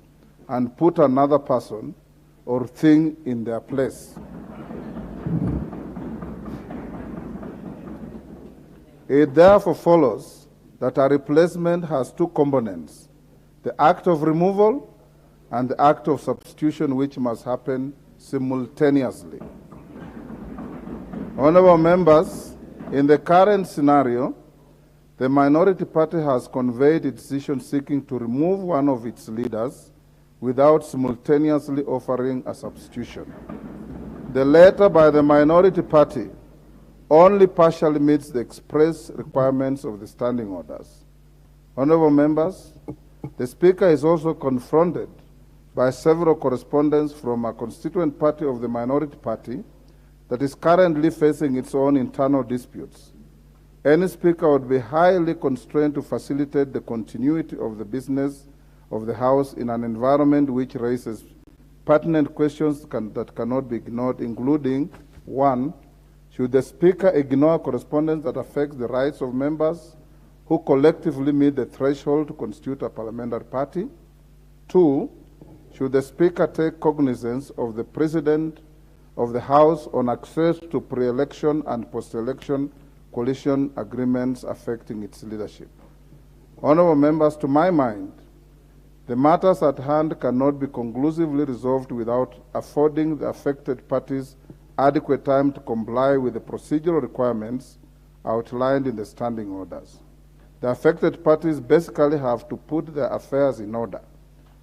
and put another person or thing in their place. It therefore follows that a replacement has two components, the act of removal and the act of substitution, which must happen simultaneously. Honorable members, in the current scenario, the minority party has conveyed its decision seeking to remove one of its leaders without simultaneously offering a substitution. The letter by the minority party only partially meets the express requirements of the standing orders. Honorable members, the Speaker is also confronted by several correspondents from a constituent party of the minority party that is currently facing its own internal disputes. Any Speaker would be highly constrained to facilitate the continuity of the business of the House in an environment which raises pertinent questions that cannot be ignored, including: 1, should the Speaker ignore correspondence that affects the rights of members who collectively meet the threshold to constitute a parliamentary party? 2, should the Speaker take cognizance of the President of the House on access to pre-election and post-election coalition agreements affecting its leadership? Honorable members, to my mind, the matters at hand cannot be conclusively resolved without affording the affected parties adequate time to comply with the procedural requirements outlined in the standing orders. The affected parties basically have to put their affairs in order.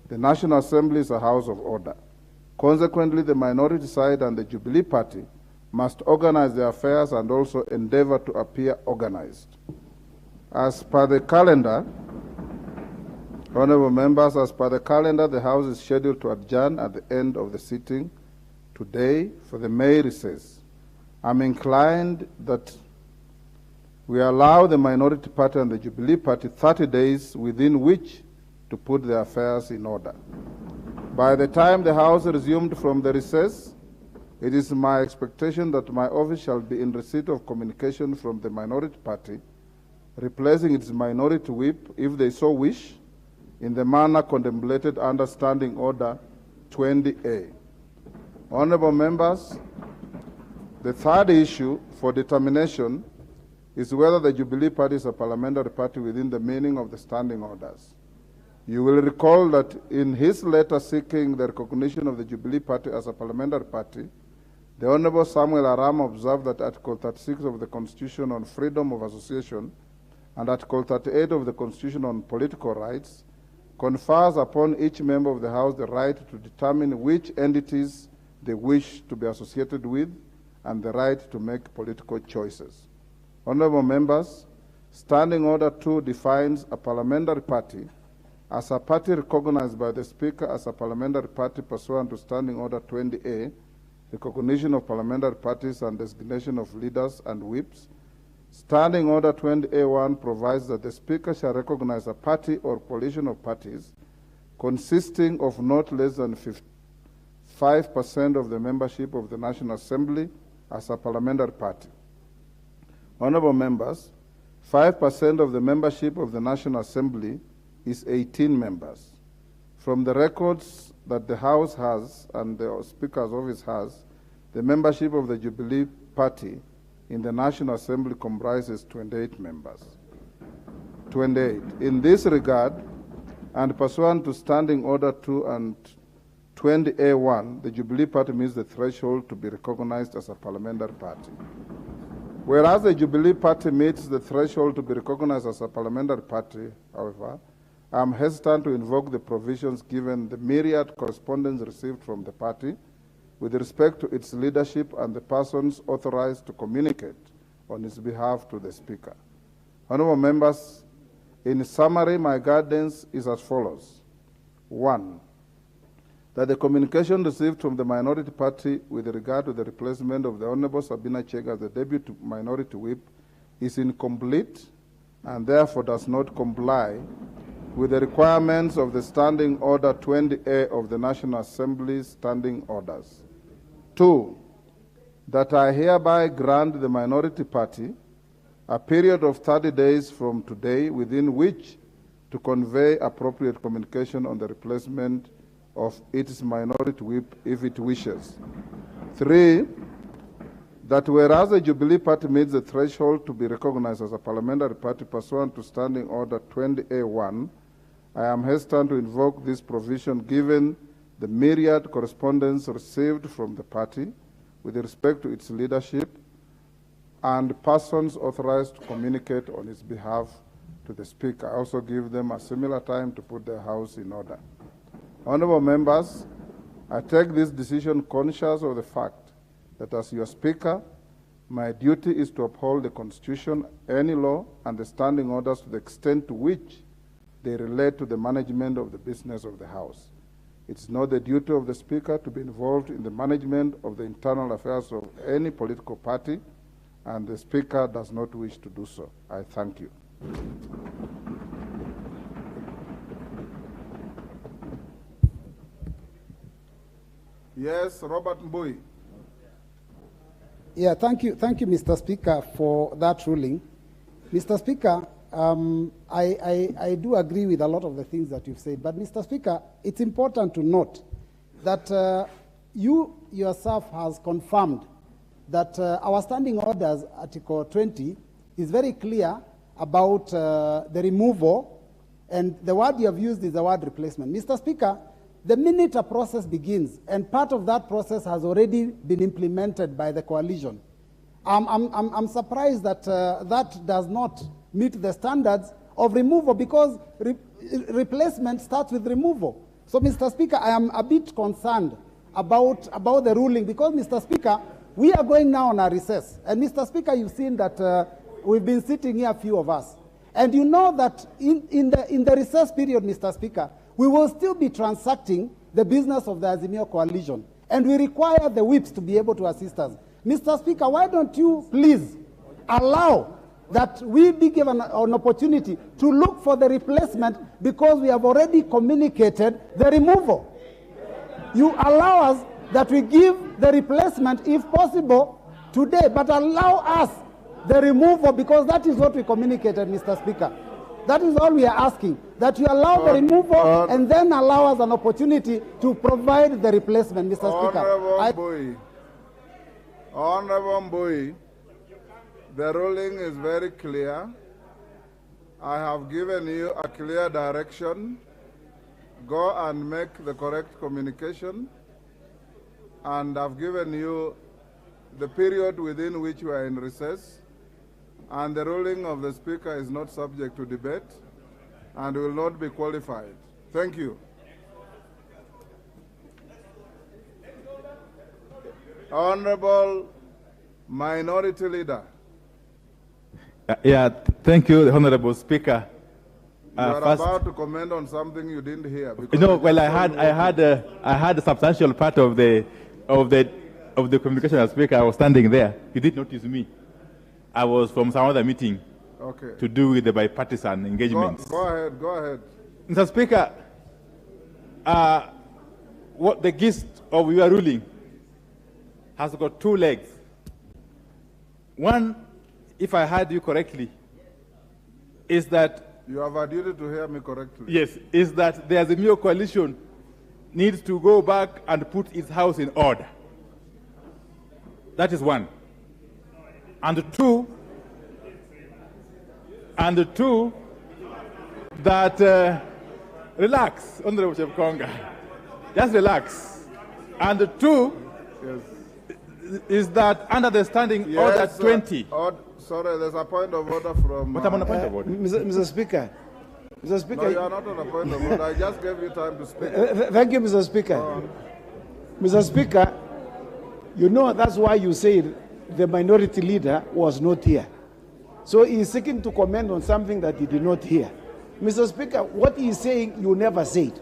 The National Assembly is a house of order. Consequently, the minority side and the Jubilee Party must organize their affairs and also endeavor to appear organized. As per the calendar, honorable members, as per the calendar, the House is scheduled to adjourn at the end of the sitting today for the May recess. I'm inclined that we allow the minority party and the Jubilee Party 30 days within which to put their affairs in order. By the time the House resumed from the recess, it is my expectation that my office shall be in receipt of communication from the minority party, replacing its minority whip, if they so wish, in the manner contemplated under Standing Order 20A. Honorable members, the third issue for determination is whether the Jubilee Party is a parliamentary party within the meaning of the standing orders. You will recall that in his letter seeking the recognition of the Jubilee Party as a parliamentary party, the Honorable Samuel Aram observed that Article 36 of the Constitution on Freedom of Association and Article 38 of the Constitution on Political Rights confers upon each member of the House the right to determine which entities they wish to be associated with and the right to make political choices. Honorable members, Standing Order 2 defines a parliamentary party as a party recognized by the Speaker as a parliamentary party pursuant to Standing Order 20A, recognition of parliamentary parties and designation of leaders and whips. Standing Order 20A1 provides that the Speaker shall recognize a party or coalition of parties consisting of not less than 5% of the membership of the National Assembly as a parliamentary party. Honorable members, 5% of the membership of the National Assembly is 18 members. From the records that the House has and the Speaker's office has, the membership of the Jubilee Party in the National Assembly comprises 28 members. 28. In this regard, and pursuant to Standing Order 2 and 20A1, the Jubilee Party meets the threshold to be recognized as a parliamentary party. Whereas the Jubilee Party meets the threshold to be recognized as a parliamentary party, however, I am hesitant to invoke the provisions given the myriad correspondence received from the party with respect to its leadership and the persons authorized to communicate on its behalf to the Speaker. Honorable members, in summary, my guidance is as follows. 1, that the communication received from the minority party with regard to the replacement of the Honorable Sabina Chega as the deputy minority whip is incomplete and therefore does not comply with the requirements of the Standing Order 20A of the National Assembly's standing orders. 2, that I hereby grant the minority party a period of 30 days from today within which to convey appropriate communication on the replacement of its minority whip if it wishes. 3, that whereas the Jubilee Party meets the threshold to be recognized as a parliamentary party pursuant to Standing Order 20A1, I am hesitant to invoke this provision given the myriad correspondence received from the party with respect to its leadership and persons authorized to communicate on its behalf to the Speaker. I also give them a similar time to put their house in order. Honorable members, I take this decision conscious of the fact that as your Speaker, my duty is to uphold the Constitution, any law, and the standing orders to the extent to which they relate to the management of the business of the House. It's not the duty of the Speaker to be involved in the management of the internal affairs of any political party, and the Speaker does not wish to do so. I thank you. Yes, Robert Mbui. Yeah, thank you, Mr. Speaker, for that ruling. Mr. Speaker, I do agree with a lot of the things that you've said, but Mr. Speaker, it's important to note that you yourself has confirmed that our standing orders, Article 20, is very clear about the removal, and the word you have used is the word replacement. Mr. Speaker, the minute a process begins, and part of that process has already been implemented by the coalition, I'm surprised that that does not meet the standards of removal, because replacement starts with removal. So, Mr. Speaker, I am a bit concerned about the ruling, because, Mr. Speaker, we are going now on a recess. And, Mr. Speaker, you've seen that we've been sitting here, a few of us. And you know that in the recess period, Mr. Speaker, we will still be transacting the business of the Azimio coalition. And we require the whips to be able to assist us. Mr. Speaker, why don't you please allow that we be given an opportunity to look for the replacement, because we have already communicated the removal. You allow us that we give the replacement, if possible, today, but allow us the removal, because that is what we communicated, Mr. Speaker. That is all we are asking, that you allow the removal and then allow us an opportunity to provide the replacement, Mr. Speaker. Honorable Mbui, the ruling is very clear. I have given you a clear direction. Go and make the correct communication. And I've given you the period within which you are in recess. And the ruling of the Speaker is not subject to debate and will not be qualified. Thank you. Honorable Minority Leader. Thank you, Honorable Speaker. You are about to comment on something you didn't hear. No, well, I had a substantial part of the communication as Speaker. I was standing there. You did notice me. I was from some other meeting to do with the bipartisan engagements. Go ahead. Mr. Speaker, what the gist of your ruling has got two legs. One, if I heard you correctly, is that... You have a duty to hear me correctly. Yes, is that the Azimio coalition needs to go back and put its house in order. That is one. And two, that relax, Honorable Chepkonga, just relax. And two, is that under the standing order 20. Sorry, there's a point of order from... But I'm on a point of order. Mr. Speaker. Mr. Speaker. No, you are not on a point of order. I just gave you time to speak. Thank you, Mr. Speaker. Mr. Speaker, you know that's why you said the minority leader was not here. So he is seeking to comment on something that he did not hear. Mr. Speaker, what he is saying, you never said.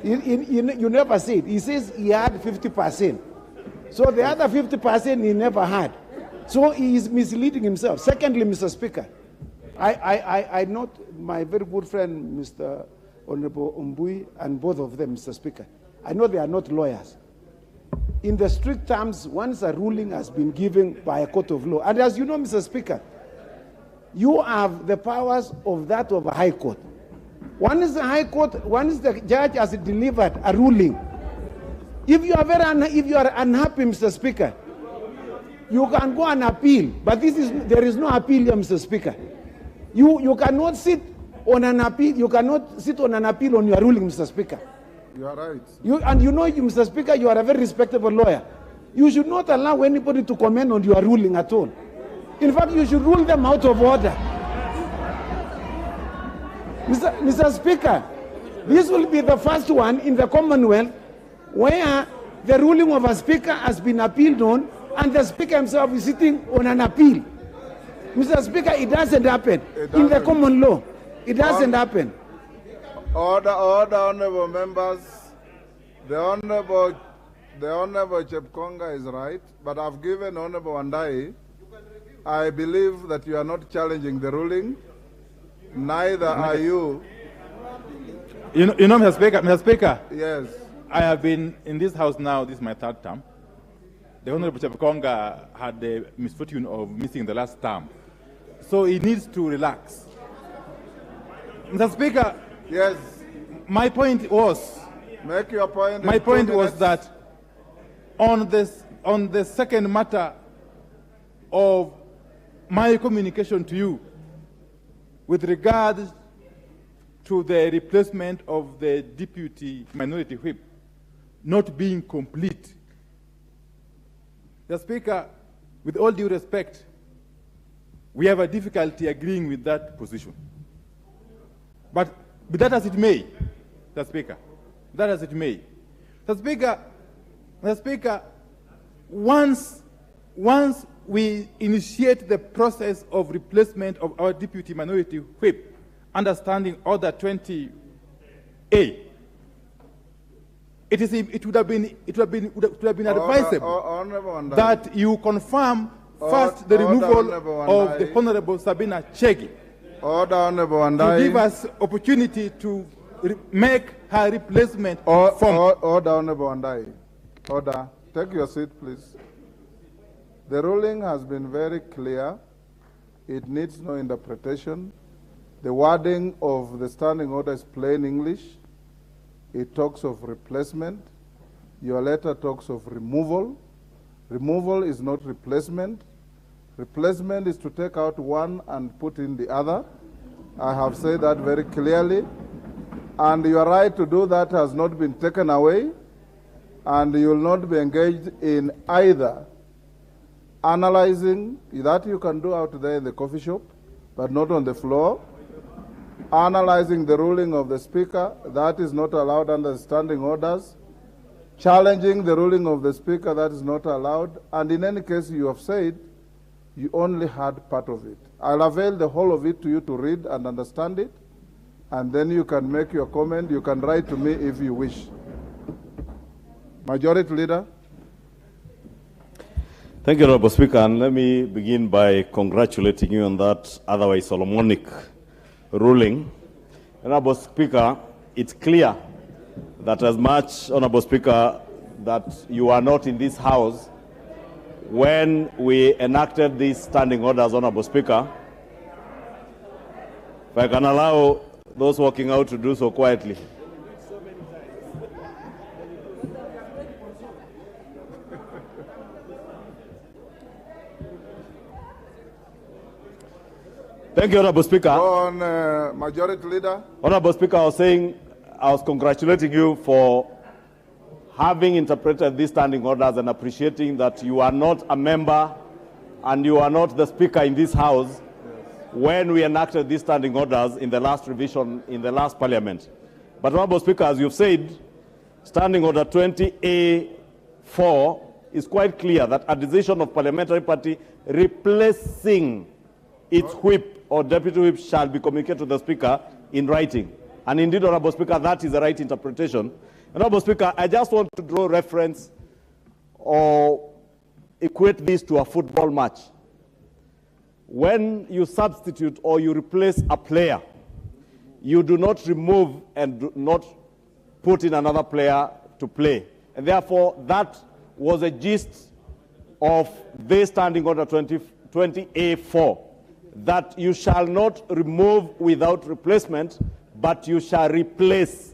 You never said. He says he had 50%. So the other 50% he never had. So he is misleading himself. Secondly, Mr. Speaker, I note my very good friend, Mr. Honorable Mbui, and both of them, Mr. Speaker. I know they are not lawyers. In the strict terms, once a ruling has been given by a court of law, and as you know, Mr. Speaker, you have the powers of that of a high court. Once the High Court, once the judge has delivered a ruling, if you are unhappy, Mr. Speaker, you can go and appeal. But there is no appeal here, Mr. Speaker. You cannot sit on an appeal. You cannot sit on an appeal on your ruling, Mr. Speaker. You are right. Mr. Speaker, you are a very respectable lawyer. You should not allow anybody to comment on your ruling at all. In fact, you should rule them out of order. Mr. Speaker, this will be the first one in the Commonwealth where the ruling of a speaker has been appealed on and the speaker himself is sitting on an appeal. Mr. Speaker, it doesn't happen. In the common law, it doesn't happen. Order, honorable members. The honorable Chepkonga is right, but I've given Honorable Wandai. I believe that you are not challenging the ruling. Neither are you. You know, Mr. Speaker. Yes. I have been in this house now. This is my third term. The Honorable Chepkonga had the misfortune of missing the last term, so he needs to relax. Mr. Speaker. Yes. My point was. Make your point. My point was that on the second matter of my communication to you with regard to the replacement of the deputy minority whip not being complete. The Speaker, with all due respect, we have a difficulty agreeing with that position. But be that as it may, the Speaker, that as it may, the Speaker, once we initiate the process of replacement of our deputy minority whip, understanding Order 20A, it would have been advisable that you confirm first the removal of the Honorable Sabina Chege to give us opportunity to make her replacement form. Order, Honorable Wandai. Order. Take your seat, please. The ruling has been very clear. It needs no interpretation. The wording of the standing order is plain English. It talks of replacement. Your letter talks of removal. Removal is not replacement. Replacement is to take out one and put in the other. I have said that very clearly. And your right to do that has not been taken away. And you will not be engaged in either analyzing, that you can do out there in the coffee shop, but not on the floor. Analyzing the ruling of the Speaker, that is not allowed under the standing orders. Challenging the ruling of the Speaker, that is not allowed. And in any case, you have said you only had part of it. I'll avail the whole of it to you to read and understand it, and then you can make your comment. You can write to me if you wish. Majority Leader. Thank you, Honorable Speaker, and let me begin by congratulating you on that otherwise Solomonic ruling. Honorable Speaker, it's clear that as much, Honorable Speaker, that you are not in this House when we enacted these standing orders, Honorable Speaker. If I can allow those walking out to do so quietly. Thank you, Honorable Speaker. Go on, Majority Leader. Honorable Speaker, I was congratulating you for having interpreted these standing orders and appreciating that you are not a member and you are not the Speaker in this House when we enacted these standing orders in the last revision in the last Parliament. But, Honorable Speaker, as you've said, Standing Order 20A4 is quite clear that a decision of parliamentary party replacing its whip or deputy whip shall be communicated to the Speaker in writing. And indeed, Honorable Speaker, that is the right interpretation. Honorable Speaker, I just want to draw reference or equate this to a football match. When you substitute or you replace a player, you do not remove and do not put in another player to play. And therefore, that was a gist of this Standing Order 20A4, that you shall not remove without replacement, but you shall replace,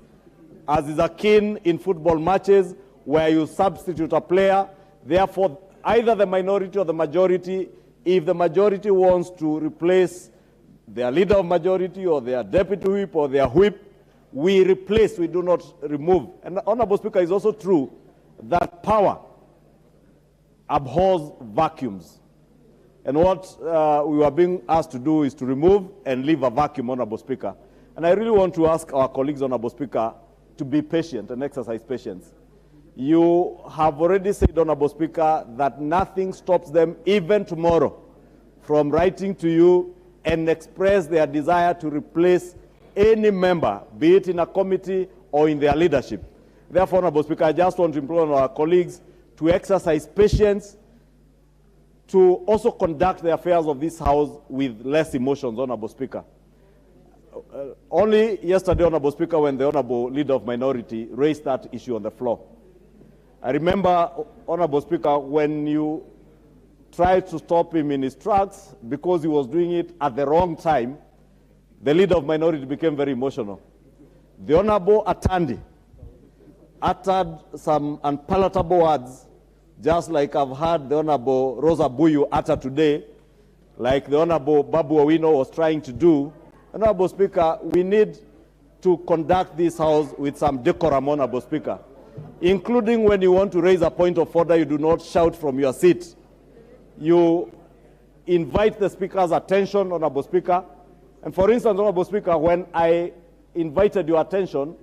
as is akin in football matches where you substitute a player. Therefore, either the minority or the majority, if the majority wants to replace their leader of majority or their deputy whip or their whip, we replace, we do not remove. And Honorable Speaker, it's also true that power abhors vacuums. And what we were being asked to do is to remove and leave a vacuum, Honorable Speaker. And I really want to ask our colleagues, Honorable Speaker, to be patient and exercise patience. You have already said, Honorable Speaker, that nothing stops them, even tomorrow, from writing to you and express their desire to replace any member, be it in a committee or in their leadership. Therefore, Honorable Speaker, I just want to implore our colleagues to exercise patience, to also conduct the affairs of this House with less emotions, Honorable Speaker. Only yesterday, Honorable Speaker, when the Honorable Leader of Minority raised that issue on the floor. I remember, Honorable Speaker, when you tried to stop him in his tracks because he was doing it at the wrong time, the Leader of Minority became very emotional. The Honorable Atandi uttered some unpalatable words, just like I've heard the Honorable Rosa Buyu utter today, like the Honorable Babu Owino was trying to do. Honorable Speaker, we need to conduct this House with some decorum, Honorable Speaker, including when you want to raise a point of order, you do not shout from your seat. You invite the Speaker's attention, Honorable Speaker. And for instance, Honorable Speaker, when I invited your attention,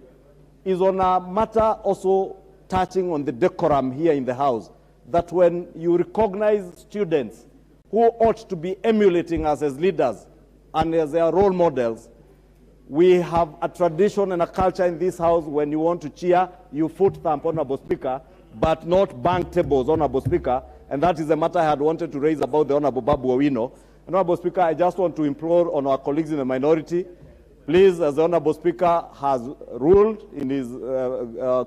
is on a matter also touching on the decorum here in the House, that when you recognize students who ought to be emulating us as leaders and as their role models, we have a tradition and a culture in this House. When you want to cheer, you foot thump, Honorable Speaker, but not bang tables, Honorable Speaker. And that is the matter I had wanted to raise about the Honorable Babu Owino. Honorable Speaker, I just want to implore on our colleagues in the minority, please, as the Honorable Speaker has ruled in his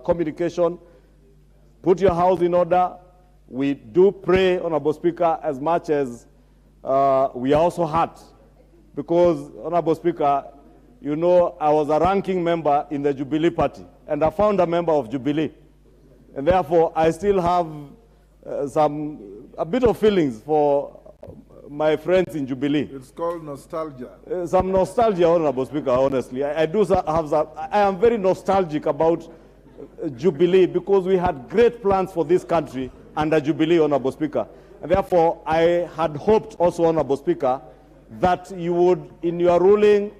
communication, put your House in order. We do pray, Honorable Speaker, as much as we are also hurt, because, Honorable Speaker, you know, I was a ranking member in the Jubilee Party, and a founder member of Jubilee. And therefore, I still have a bit of feelings for my friends in Jubilee. It's called nostalgia. Some nostalgia, Honorable Speaker, honestly. I am very nostalgic about Jubilee, because we had great plans for this country under Jubilee, Honorable Speaker. And therefore, I had hoped also, Honorable Speaker, that you would, in your ruling,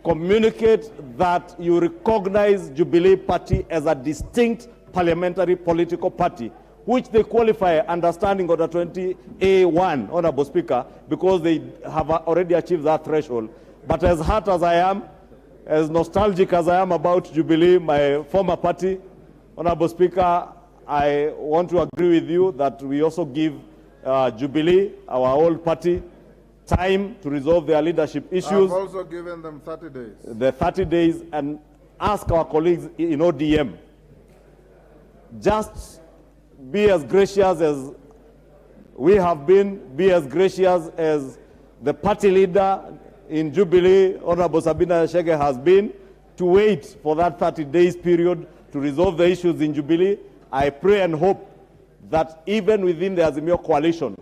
communicate that you recognize Jubilee Party as a distinct parliamentary political party, which they qualify understanding Order 20A1, Honorable Speaker, because they have already achieved that threshold. But as hurt as I am, as nostalgic as I am about Jubilee, my former party, Honorable Speaker, I want to agree with you that we also give Jubilee, our old party, time to resolve their leadership issues. I've also given them 30 days. The 30 days, and ask our colleagues in ODM, just be as gracious as we have been, be as gracious as the party leader in Jubilee, Honorable Sabina Shege, has been, to wait for that 30 days period to resolve the issues in Jubilee. I pray and hope that even within the Azimio coalition,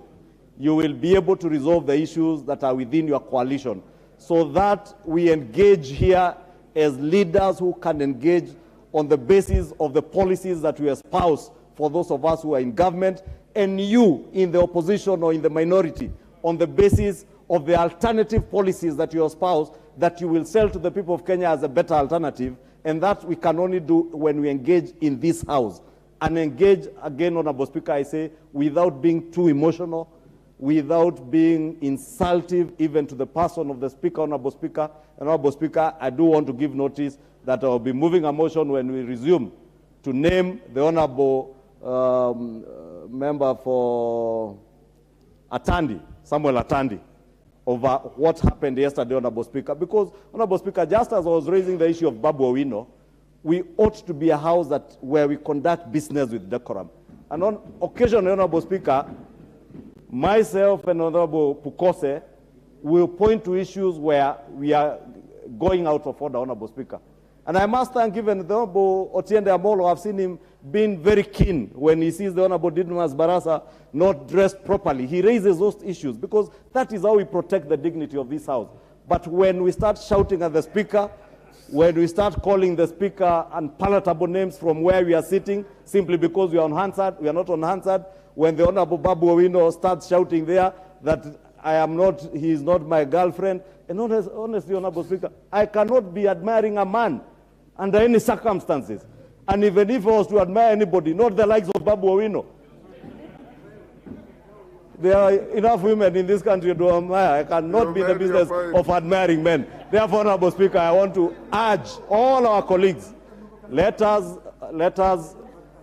you will be able to resolve the issues that are within your coalition, so that we engage here as leaders who can engage on the basis of the policies that we espouse for those of us who are in government, and you in the opposition or in the minority, on the basis of the alternative policies that you espouse, that you will sell to the people of Kenya as a better alternative. And that we can only do when we engage in this House. And engage, again, Honorable Speaker, I say, without being too emotional, without being insultive even to the person of the Speaker, Honorable Speaker. And Honorable Speaker, I do want to give notice that I will be moving a motion when we resume to name the Honorable member for Atandi, Samuel Atandi, over what happened yesterday, Honorable Speaker. Because, Honorable Speaker, just as I was raising the issue of Babu Owino, we ought to be a House where we conduct business with decorum. And on occasion, Honorable Speaker, myself and Honorable Pukose will point to issues where we are going out of order, Honorable Speaker. And I must thank even the Honorable Otiende Amolo. I've seen him being very keen when he sees the Honorable Didmas Barasa not dressed properly. He raises those issues because that is how we protect the dignity of this House. But when we start shouting at the Speaker, when we start calling the Speaker unpalatable names from where we are sitting, simply because we are on Hansard, we are not on Hansard, when the Honorable Babu Owino starts shouting there that he is not my girlfriend, and honestly, Honorable Speaker, I cannot be admiring a man under any circumstances. And even if I was to admire anybody, not the likes of Babu Owino. There are enough women in this country to admire. I cannot be in the business of admiring men. Therefore, Honorable Speaker, I want to urge all our colleagues, let us,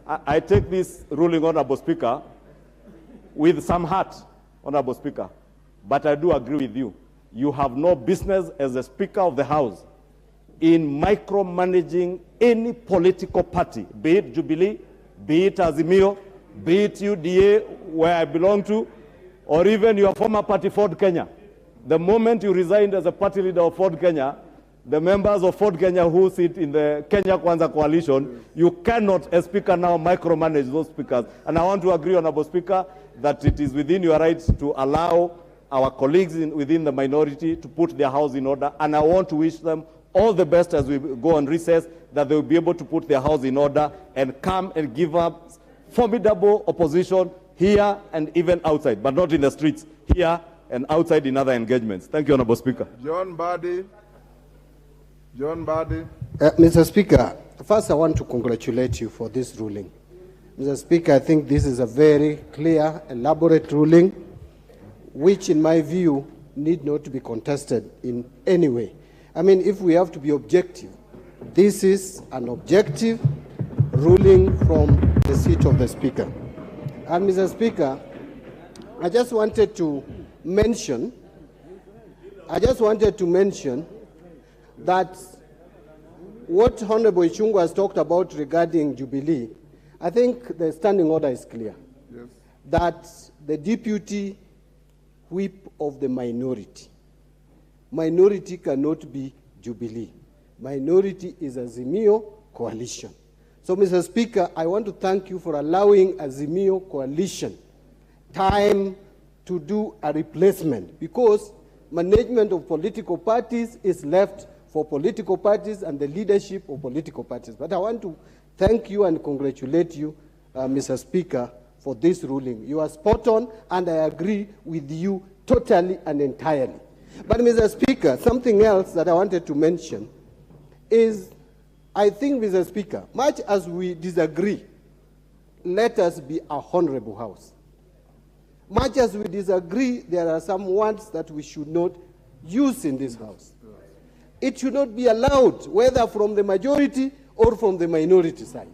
I take this ruling, Honorable Speaker, with some heart, Honorable Speaker. But I do agree with you. You have no business as the Speaker of the House in micromanaging any political party, be it Jubilee, be it Azimio, be it UDA, where I belong to, or even your former party, Ford Kenya. The moment you resigned as a party leader of Ford Kenya, the members of Ford Kenya who sit in the Kenya Kwanza coalition, you cannot, as Speaker, now micromanage those speakers. And I want to agree, Honorable Speaker, that it is within your rights to allow our colleagues within the minority to put their house in order. And I want to wish them all the best as we go on recess, that they will be able to put their house in order and come and give up formidable opposition here and even outside, but not in the streets, here and outside in other engagements. Thank you, Honorable Speaker. John Badi. Mr. Speaker, first I want to congratulate you for this ruling. Mr. Speaker, I think this is a very clear, elaborate ruling, which in my view need not to be contested in any way. I mean, if we have to be objective, this is an objective ruling from the seat of the Speaker. And Mr. Speaker, I just wanted to mention that what Honorable Ichung'wah has talked about regarding Jubilee, I think the standing order is clear. Yes. That the deputy whip of the minority cannot be Jubilee. Minority is Azimio coalition. So, Mr. Speaker, I want to thank you for allowing Azimio coalition time to do a replacement, because management of political parties is left for political parties and the leadership of political parties. But I want to thank you and congratulate you, Mr. Speaker, for this ruling. You are spot on, and I agree with you totally and entirely. But, Mr. Speaker, something else that I wanted to mention is, I think, Mr. Speaker, much as we disagree, let us be a honorable House. Much as we disagree, there are some words that we should not use in this House. It should not be allowed, whether from the majority or from the minority side.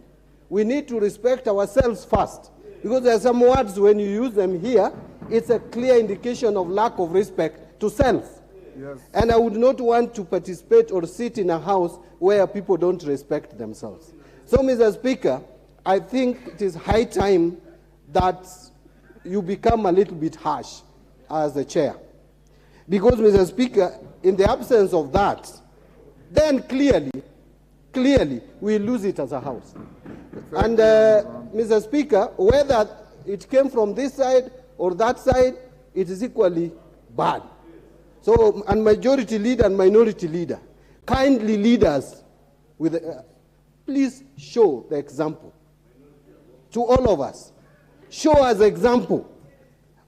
We need to respect ourselves first, because there are some words, when you use them here, it's a clear indication of lack of respect to self. Yes. And I would not want to participate or sit in a house where people don't respect themselves. So, Mr. Speaker, I think it is high time that you become a little bit harsh as the chair. Because, Mr. Speaker, in the absence of that, then clearly, we lose it as a House. And, Mr. Speaker, whether it came from this side or that side, it is equally bad. So, and majority leader and minority leader, kindly lead us with, please show the example to all of us. Show us example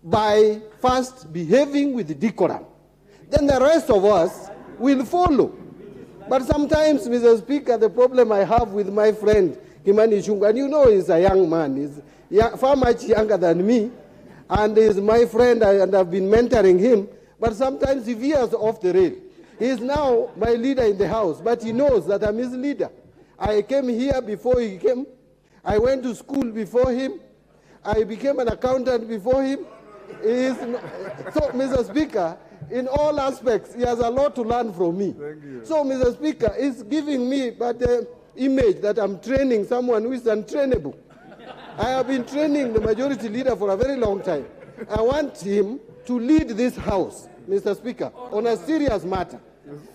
by first behaving with decorum. Then the rest of us will follow. But sometimes, Mr. Speaker, the problem I have with my friend, Kimani Ichung'wah, and you know he's a young man, he's far much younger than me, and he's my friend, and I've been mentoring him. But sometimes he veers off the rail. He is now my leader in the House, but he knows that I'm his leader. I came here before he came. I went to school before him. I became an accountant before him. So, Mr. Speaker, in all aspects, he has a lot to learn from me. Thank you. So, Mr. Speaker, it's giving me the image that I'm training someone who is untrainable. I have been training the majority leader for a very long time. I want him to lead this House, Mr. Speaker, on a serious matter.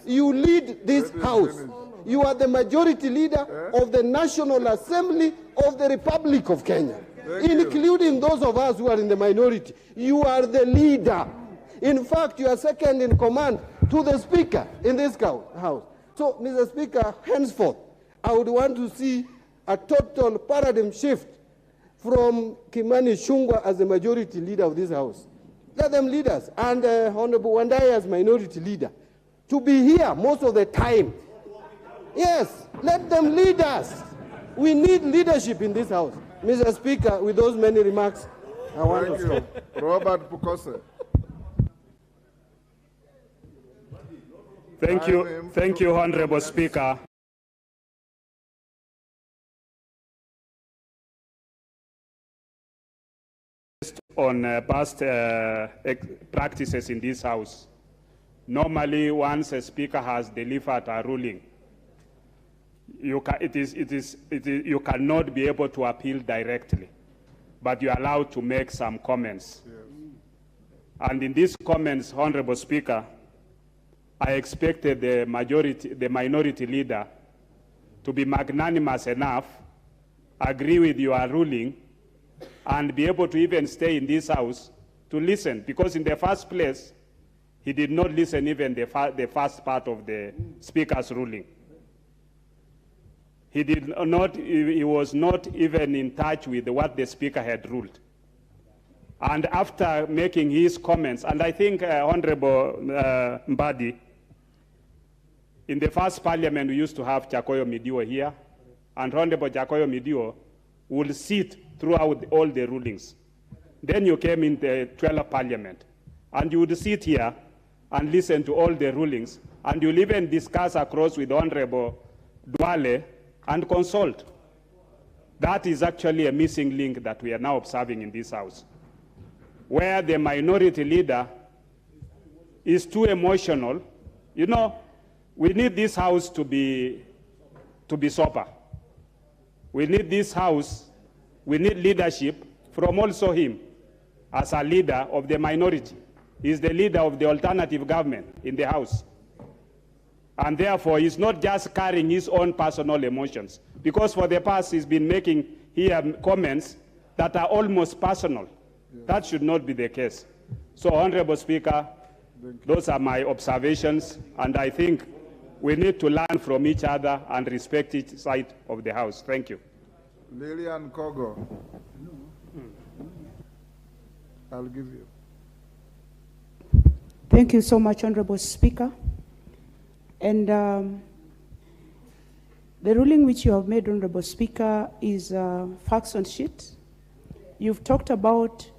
You lead this house. You are the majority leader of the National Assembly of the Republic of Kenya, including those of us who are in the minority. You are the leader. In fact, you are second in command to the Speaker in this house. So, Mr. Speaker, henceforth, I would want to see a total paradigm shift from Kimani Ichung'wah as the majority leader of this house. Let them lead us, and Honorable Wandai as minority leader, to be here most of the time. Yes, let them lead us. We need leadership in this house. Mr. Speaker, with those many remarks, I want to stop. Robert Pukose. Thank you, Honorable Speaker. On past practices in this House. Normally, once a Speaker has delivered a ruling, you cannot be able to appeal directly, but you're allowed to make some comments. Yes. And in these comments, Honorable Speaker, I expected the minority leader to be magnanimous enough, agree with your ruling, and be able to even stay in this House to listen, because in the first place, he did not listen even the first part of the Speaker's ruling. He was not even in touch with what the Speaker had ruled. And after making his comments, and I think Honorable Mbadi, in the first parliament, we used to have Chakoyo Midio here, and Honorable Chakoyo Midio would sit throughout all the rulings. Then you came in the 12th parliament, and you would sit here and listen to all the rulings, and you'll even discuss across with Honorable Duale and consult. That is actually a missing link that we are now observing in this House, where the minority leader is too emotional. You know, we need this House to be sober. We need this House, we need leadership from also him as a leader of the minority. He's the leader of the alternative government in the House. And therefore, he's not just carrying his own personal emotions, because for the past, he's been making here comments that are almost personal. Yes. That should not be the case. So, Honorable Speaker, those are my observations, and I think we need to learn from each other and respect each side of the House. Thank you. Lillian Kogo. I'll give you. Thank you so much, Honorable Speaker. And the ruling which you have made, Honorable Speaker, is facts on sheet. You've talked about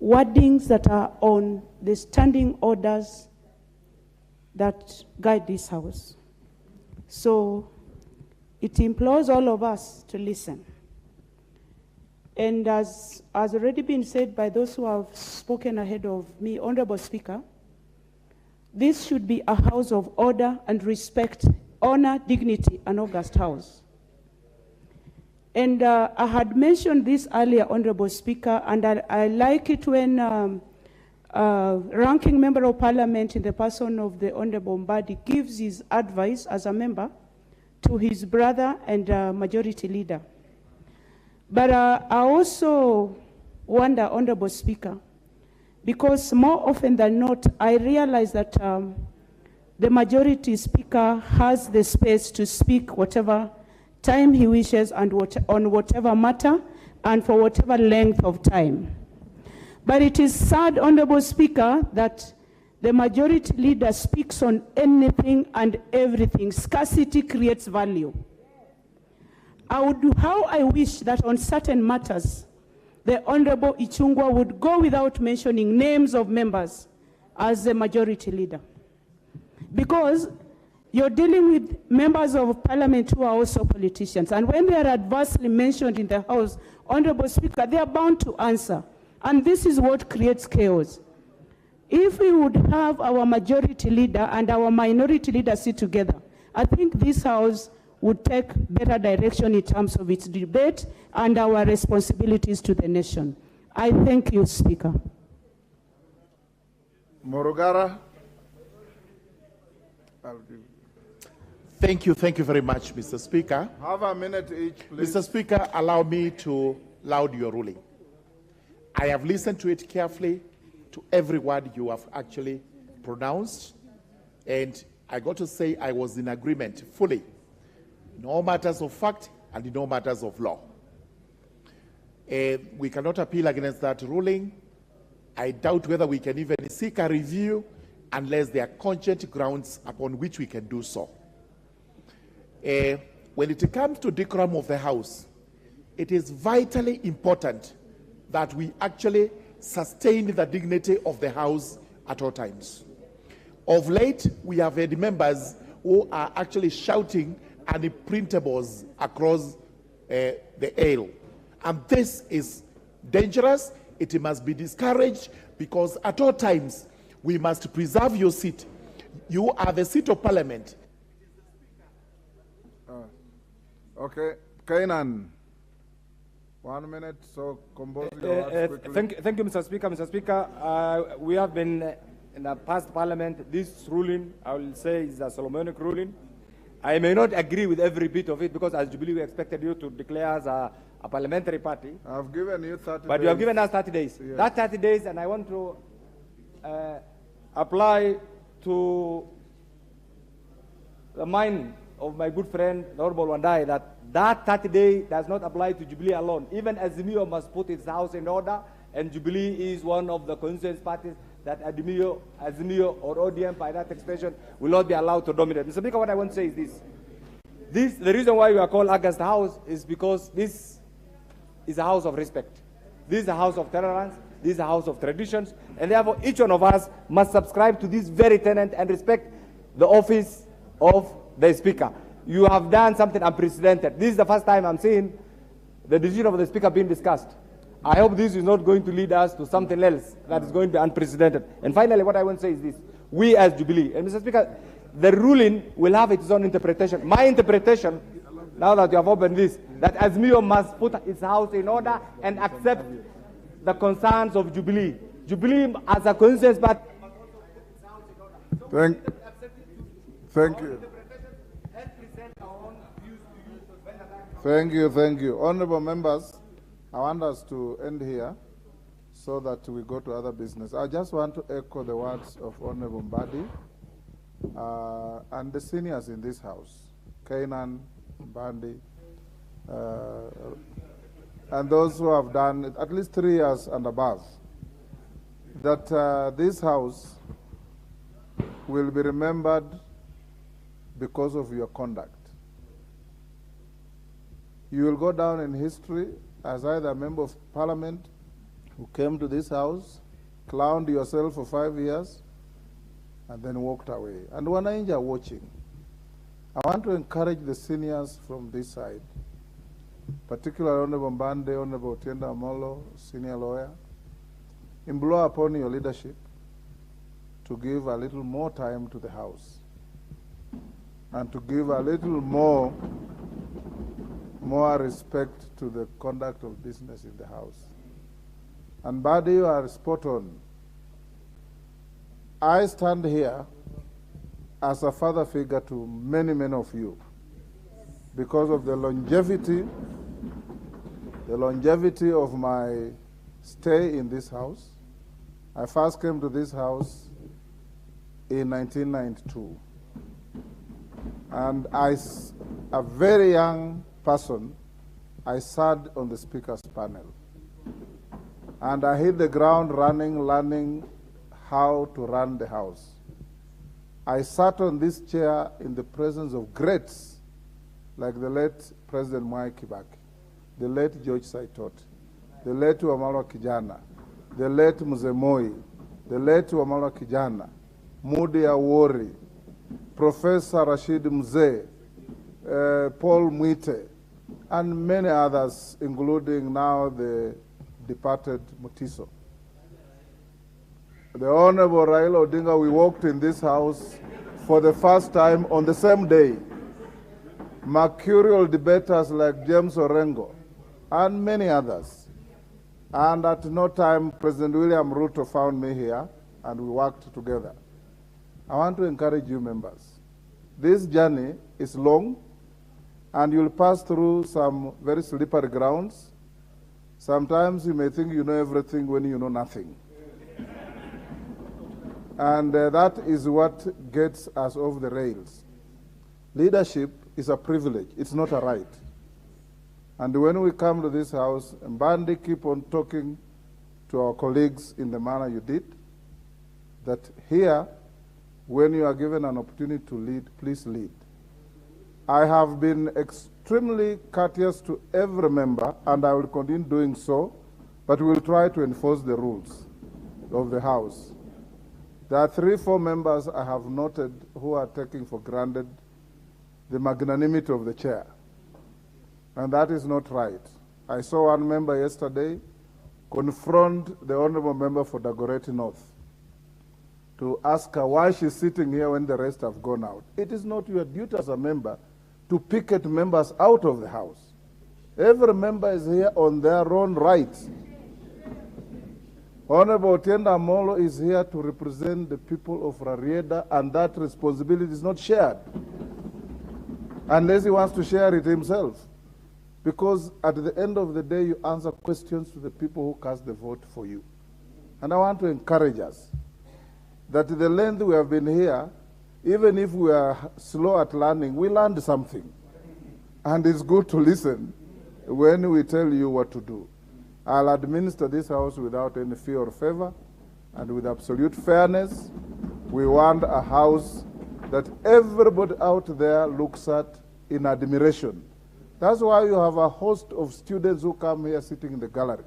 wordings that are on the standing orders that guide this House. So it implores all of us to listen. And as has already been said by those who have spoken ahead of me, Honorable Speaker, this should be a house of order and respect, honor, dignity, an august house. And I had mentioned this earlier, Honorable Speaker, and I like it when ranking member of parliament in the person of the Honorable Mbadi gives his advice as a member to his brother and majority leader. But I also wonder, Honorable Speaker, because more often than not, I realize that the majority speaker has the space to speak whatever time he wishes and on whatever matter and for whatever length of time. But it is sad, Honorable Speaker, that the majority leader speaks on anything and everything. Scarcity creates value. How I wish that on certain matters, the Honorable Ichung'wah would go without mentioning names of members as the majority leader. Because you're dealing with members of parliament who are also politicians. And when they are adversely mentioned in the House, Honorable Speaker, they are bound to answer. And this is what creates chaos. If we would have our majority leader and our minority leader sit together, I think this House would take better direction in terms of its debate and our responsibilities to the nation. I thank you, Speaker. Morogara. I'll give. Thank you very much, Mr. Speaker. Have a minute each, please. Mr. Speaker, allow me to laud your ruling. I have listened to it carefully, to every word you have actually pronounced, and I got to say I was in agreement fully in all matters of fact and in all matters of law. We cannot appeal against that ruling. I doubt whether we can even seek a review unless there are cogent grounds upon which we can do so. When it comes to decorum of the House, it is vitally important that we actually sustain the dignity of the House at all times. Of late, we have had members who are actually shouting unprintables across the aisle. And this is dangerous. It must be discouraged because at all times, we must preserve your seat. You are the seat of Parliament. Okay, Kenyan. 1 minute, so compose your words quickly. Thank you, Mr. Speaker. Mr. Speaker, we have been in the past Parliament. This ruling, I will say, is a Solomonic ruling. I may not agree with every bit of it because, as Jubilee, we expected you to declare as a parliamentary party. I've given you 30 days. But you have given us 30 days. Yes. That 30 days, and I want to apply to the mind of my good friend, the Honorable Wandai, that 30 days does not apply to Jubilee alone. Even Azimio must put its house in order, and Jubilee is one of the constituent parties that Azimio or ODM, by that extension, will not be allowed to dominate. Mr. Speaker, what I want to say is this. The reason why we are called August House is because this is a house of respect. This is a house of tolerance. This is a house of traditions. And therefore, each one of us must subscribe to this very tenet and respect the office of the Speaker. You have done something unprecedented. This is the first time I'm seeing the decision of the Speaker being discussed. I hope this is not going to lead us to something else that is going to be unprecedented. And finally, what I want to say is this. We as Jubilee, and Mr. Speaker, the ruling will have its own interpretation. My interpretation, now that you have opened this, that Azimio must put its house in order and accept the concerns of Jubilee. Jubilee as a consensus party. Thank you. Thank you. Honorable members, I want us to end here so that we go to other business. I just want to echo the words of Honorable Mbadi and the seniors in this house, Kenyan, Mbadi, and those who have done at least 3 years and above, that this house will be remembered because of your conduct. You will go down in history as either a member of parliament who came to this house, clowned yourself for 5 years, and then walked away. And wananchi are watching. I want to encourage the seniors from this side, particularly Honorable Mbande, Honorable Otienda Amolo, senior lawyer, implore upon your leadership to give a little more time to the house and to give a little more respect to the conduct of business in the house. And Mbadi, you are spot on. I stand here as a father figure to many, many of you because of the longevity of my stay in this house. I first came to this house in 1992. And as a very young person, I sat on the speaker's panel. And I hit the ground running, learning how to run the house. I sat on this chair in the presence of greats like the late President Mwai Kibaki, the late George Saitot, the late Wamalwa Kijana, the late Mzee Moi, the late Wamalwa Kijana, Mudi Awori, Professor Rashid Mzee, Paul Mwite, and many others, including now the departed Mutiso. The Honorable Raila Odinga, we walked in this house for the first time on the same day. Mercurial debaters like James Orengo and many others. And at no time, President William Ruto found me here, and we worked together. I want to encourage you members. this journey is long, and you'll pass through some very slippery grounds. Sometimes you may think you know everything when you know nothing. And that is what gets us off the rails. Leadership is a privilege. It's not a right. And when we come to this house, Mbandi, keep on talking to our colleagues in the manner you did, that here, when you are given an opportunity to lead, please lead. I have been extremely courteous to every member, and I will continue doing so, but we will try to enforce the rules of the House. There are 3-4 members I have noted who are taking for granted the magnanimity of the chair, and that is not right. I saw one member yesterday confront the honorable member for Dagoretti North to ask her why she's sitting here when the rest have gone out. It is not your duty as a member to picket members out of the House. Every member is here on their own rights. Honorable Otienda Amolo is here to represent the people of Rarieda, and that responsibility is not shared, unless he wants to share it himself. Because at the end of the day, you answer questions to the people who cast the vote for you. And I want to encourage us that the length we have been here, even if we are slow at learning, we learned something. And it's good to listen when we tell you what to do. I'll administer this House without any fear or favor and with absolute fairness. We want a House that everybody out there looks at in admiration. That's why you have a host of students who come here sitting in the gallery.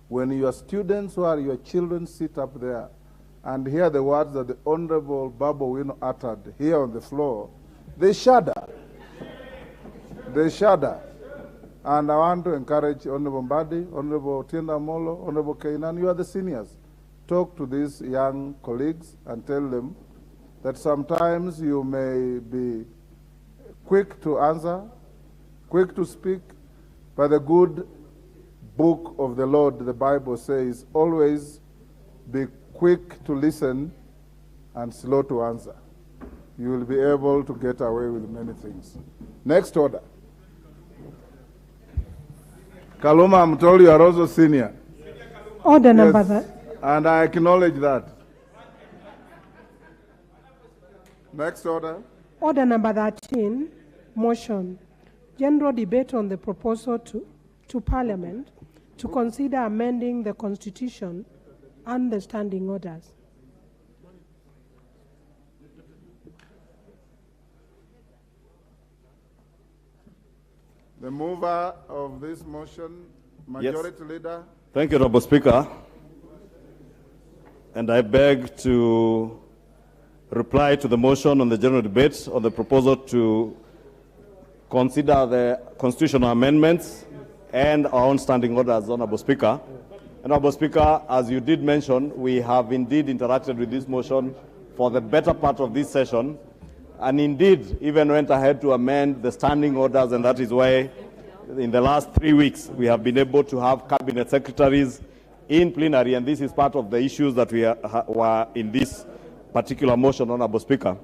When your students who are your children sit up there and hear the words that the Honorable Babu Wino uttered here on the floor, they shudder. They shudder. And I want to encourage Honorable Mbadi, Honorable Otienda Amolo, Honorable Kenyan, you are the seniors. Talk to these young colleagues and tell them that sometimes you may be quick to answer, quick to speak, but the good book of the Lord, the Bible says, always be quick to listen and slow to answer. You will be able to get away with many things. Next order. Kaluma, I'm told you are also senior. Order number that. And I acknowledge that. Next order. Order number 13, motion. General debate on the proposal to Parliament to consider amending the Constitution and the standing orders. The mover of this motion, Majority Leader. Thank you, Honorable Speaker. And I beg to reply to the motion on the general debate on the proposal to consider the constitutional amendments and our own standing orders, Honorable Speaker. Honorable Speaker, as you did mention, we have indeed interacted with this motion for the better part of this session, and indeed even went ahead to amend the standing orders, and that is why in the last 3 weeks we have been able to have cabinet secretaries in plenary, and this is part of the issues that we were in this particular motion, Honorable Speaker.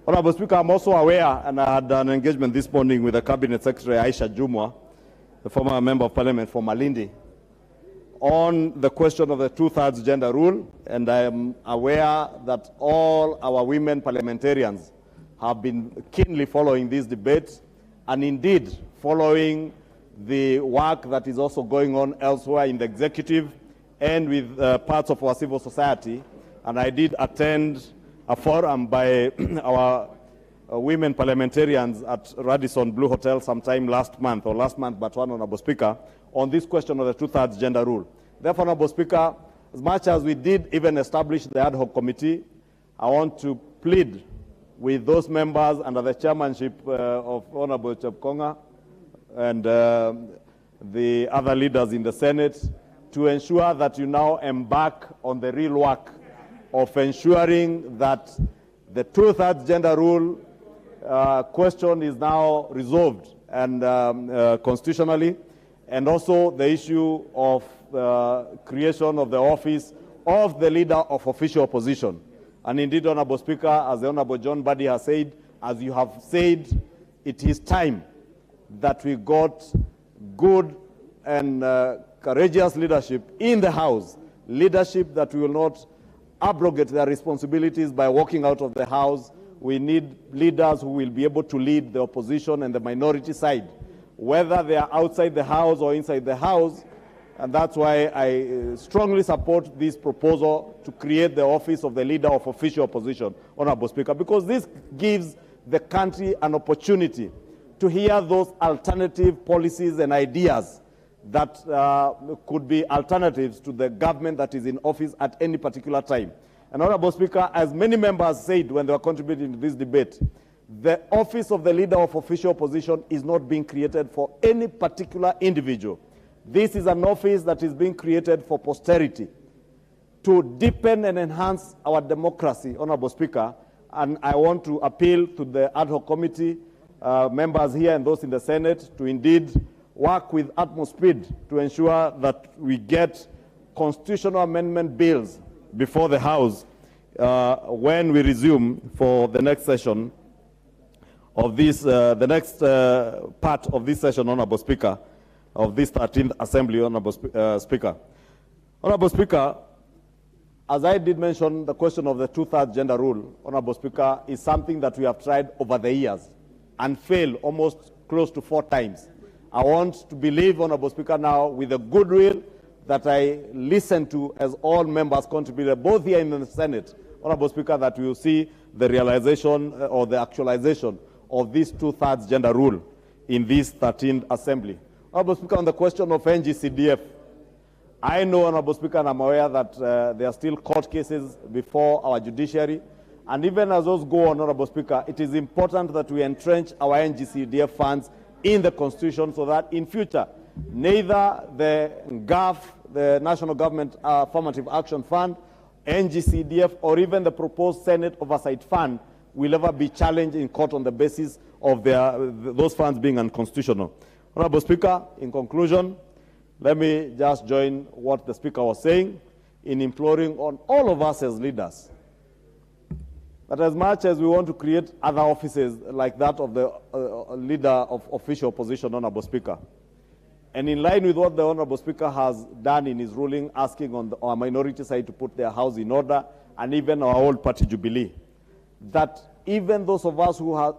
Honorable Speaker, I'm also aware, and I had an engagement this morning with the Cabinet Secretary Aisha Jumwa, the former Member of Parliament for Malindi, on the question of the 2/3 gender rule, and I am aware that all our women parliamentarians have been keenly following this debate, and indeed following the work that is also going on elsewhere in the executive and with parts of our civil society. And I did attend a forum by our women parliamentarians at Radisson Blue Hotel sometime last month, but one, Honorable Speaker, on this question of the 2/3 gender rule. Therefore, Honorable Speaker, as much as we did even establish the ad hoc committee, I want to plead with those members under the chairmanship of Honorable Chepkonga and the other leaders in the Senate to ensure that you now embark on the real work of ensuring that the 2/3 gender rule question is now resolved and constitutionally, and also the issue of creation of the office of the leader of official opposition. And indeed, Honorable Speaker, as the Honorable John Buddy has said, as you have said, it is time that we got good and courageous leadership in the House, leadership that will not abrogate their responsibilities by walking out of the House. We need leaders who will be able to lead the opposition and the minority side, whether they are outside the House or inside the House. And that's why I strongly support this proposal to create the office of the Leader of Official Opposition, Honorable Speaker, because this gives the country an opportunity to hear those alternative policies and ideas that could be alternatives to the government that is in office at any particular time. And Honorable Speaker, as many members said when they were contributing to this debate, the office of the Leader of Official Opposition is not being created for any particular individual. This is an office that is being created for posterity, to deepen and enhance our democracy, Honorable Speaker. And I want to appeal to the ad hoc committee members here and those in the Senate to indeed work with utmost speed to ensure that we get constitutional amendment bills before the House when we resume for the next session of this, the next part of this session, Honorable Speaker, of this 13th Assembly, Honorable Speaker. Honorable Speaker, as I did mention, the question of the two-thirds gender rule, Honorable Speaker, is something that we have tried over the years and failed almost close to 4 times. I want to believe, Honorable Speaker, now with the goodwill that I listened to as all members contributed, both here in the Senate, Honorable Speaker, that we will see the realization or the actualization of this two-thirds gender rule in this 13th Assembly. Honorable Speaker, on the question of NGCDF, I know, Honorable Speaker, and I'm aware that there are still court cases before our judiciary. And even as those go on, Honorable Speaker, it is important that we entrench our NGCDF funds in the Constitution so that in future, neither the GAF, the National Government Affirmative Action Fund, NGCDF, or even the proposed Senate Oversight Fund will ever be challenged in court on the basis of those funds being unconstitutional. Honorable Speaker, in conclusion, let me just join what the Speaker was saying in imploring on all of us as leaders that as much as we want to create other offices like that of the Leader of Official Opposition, Honorable Speaker, and in line with what the Honorable Speaker has done in his ruling, asking on our minority side to put their house in order, and even our old party Jubilee, that even those of us who have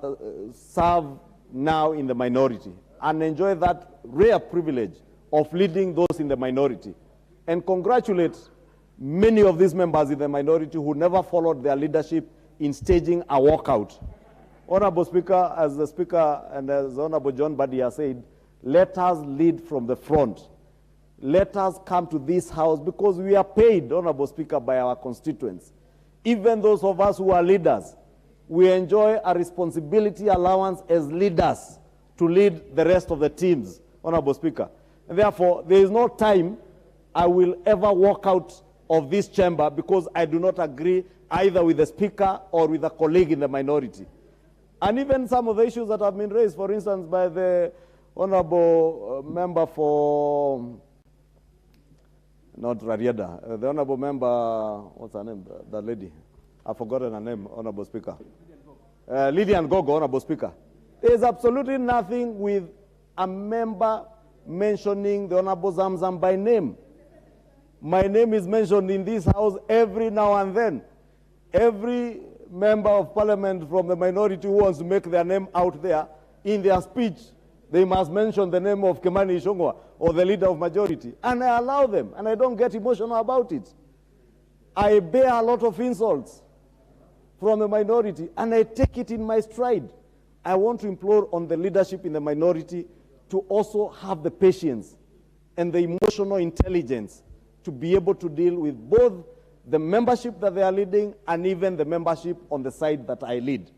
serve now in the minority and enjoy that rare privilege of leading those in the minority, and congratulate many of these members in the minority who never followed their leadership in staging a walkout. Honorable Speaker, as the Speaker and as Honorable John Badi has said, let us lead from the front. Let us come to this House because we are paid, Honorable Speaker, by our constituents. Even those of us who are leaders, we enjoy a responsibility allowance as leaders to lead the rest of the teams, Honorable Speaker. And therefore, there is no time I will ever walk out of this chamber because I do not agree either with the Speaker or with a colleague in the minority. And even some of the issues that have been raised, for instance, by the Honorable Member for, not Rarieda, the Honorable Member, what's her name, the lady? I've forgotten her name, Honorable Speaker. Lydian Gogo, Honorable Speaker. There is absolutely nothing with a member mentioning the Honorable Zamzam by name. My name is mentioned in this House every now and then. Every member of parliament from the minority who wants to make their name out there, in their speech, they must mention the name of Kimani Ichung'wah or the leader of majority. And I allow them, and I don't get emotional about it. I bear a lot of insults from the minority, and I take it in my stride. I want to implore on the leadership in the minority to also have the patience and the emotional intelligence to be able to deal with both the membership that they are leading and even the membership on the side that I lead.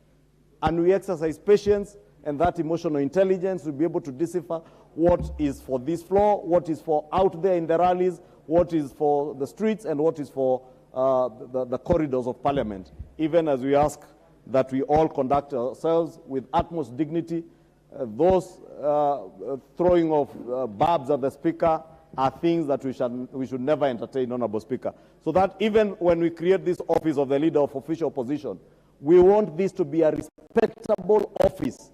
And we exercise patience and that emotional intelligence to be able to decipher what is for this floor, what is for out there in the rallies, what is for the streets, and what is for the corridors of parliament, even as we ask that we all conduct ourselves with utmost dignity. Those throwing of barbs at the Speaker are things that we should never entertain, Honorable Speaker. So that even when we create this office of the Leader of Official Opposition, We want this to be a respectable office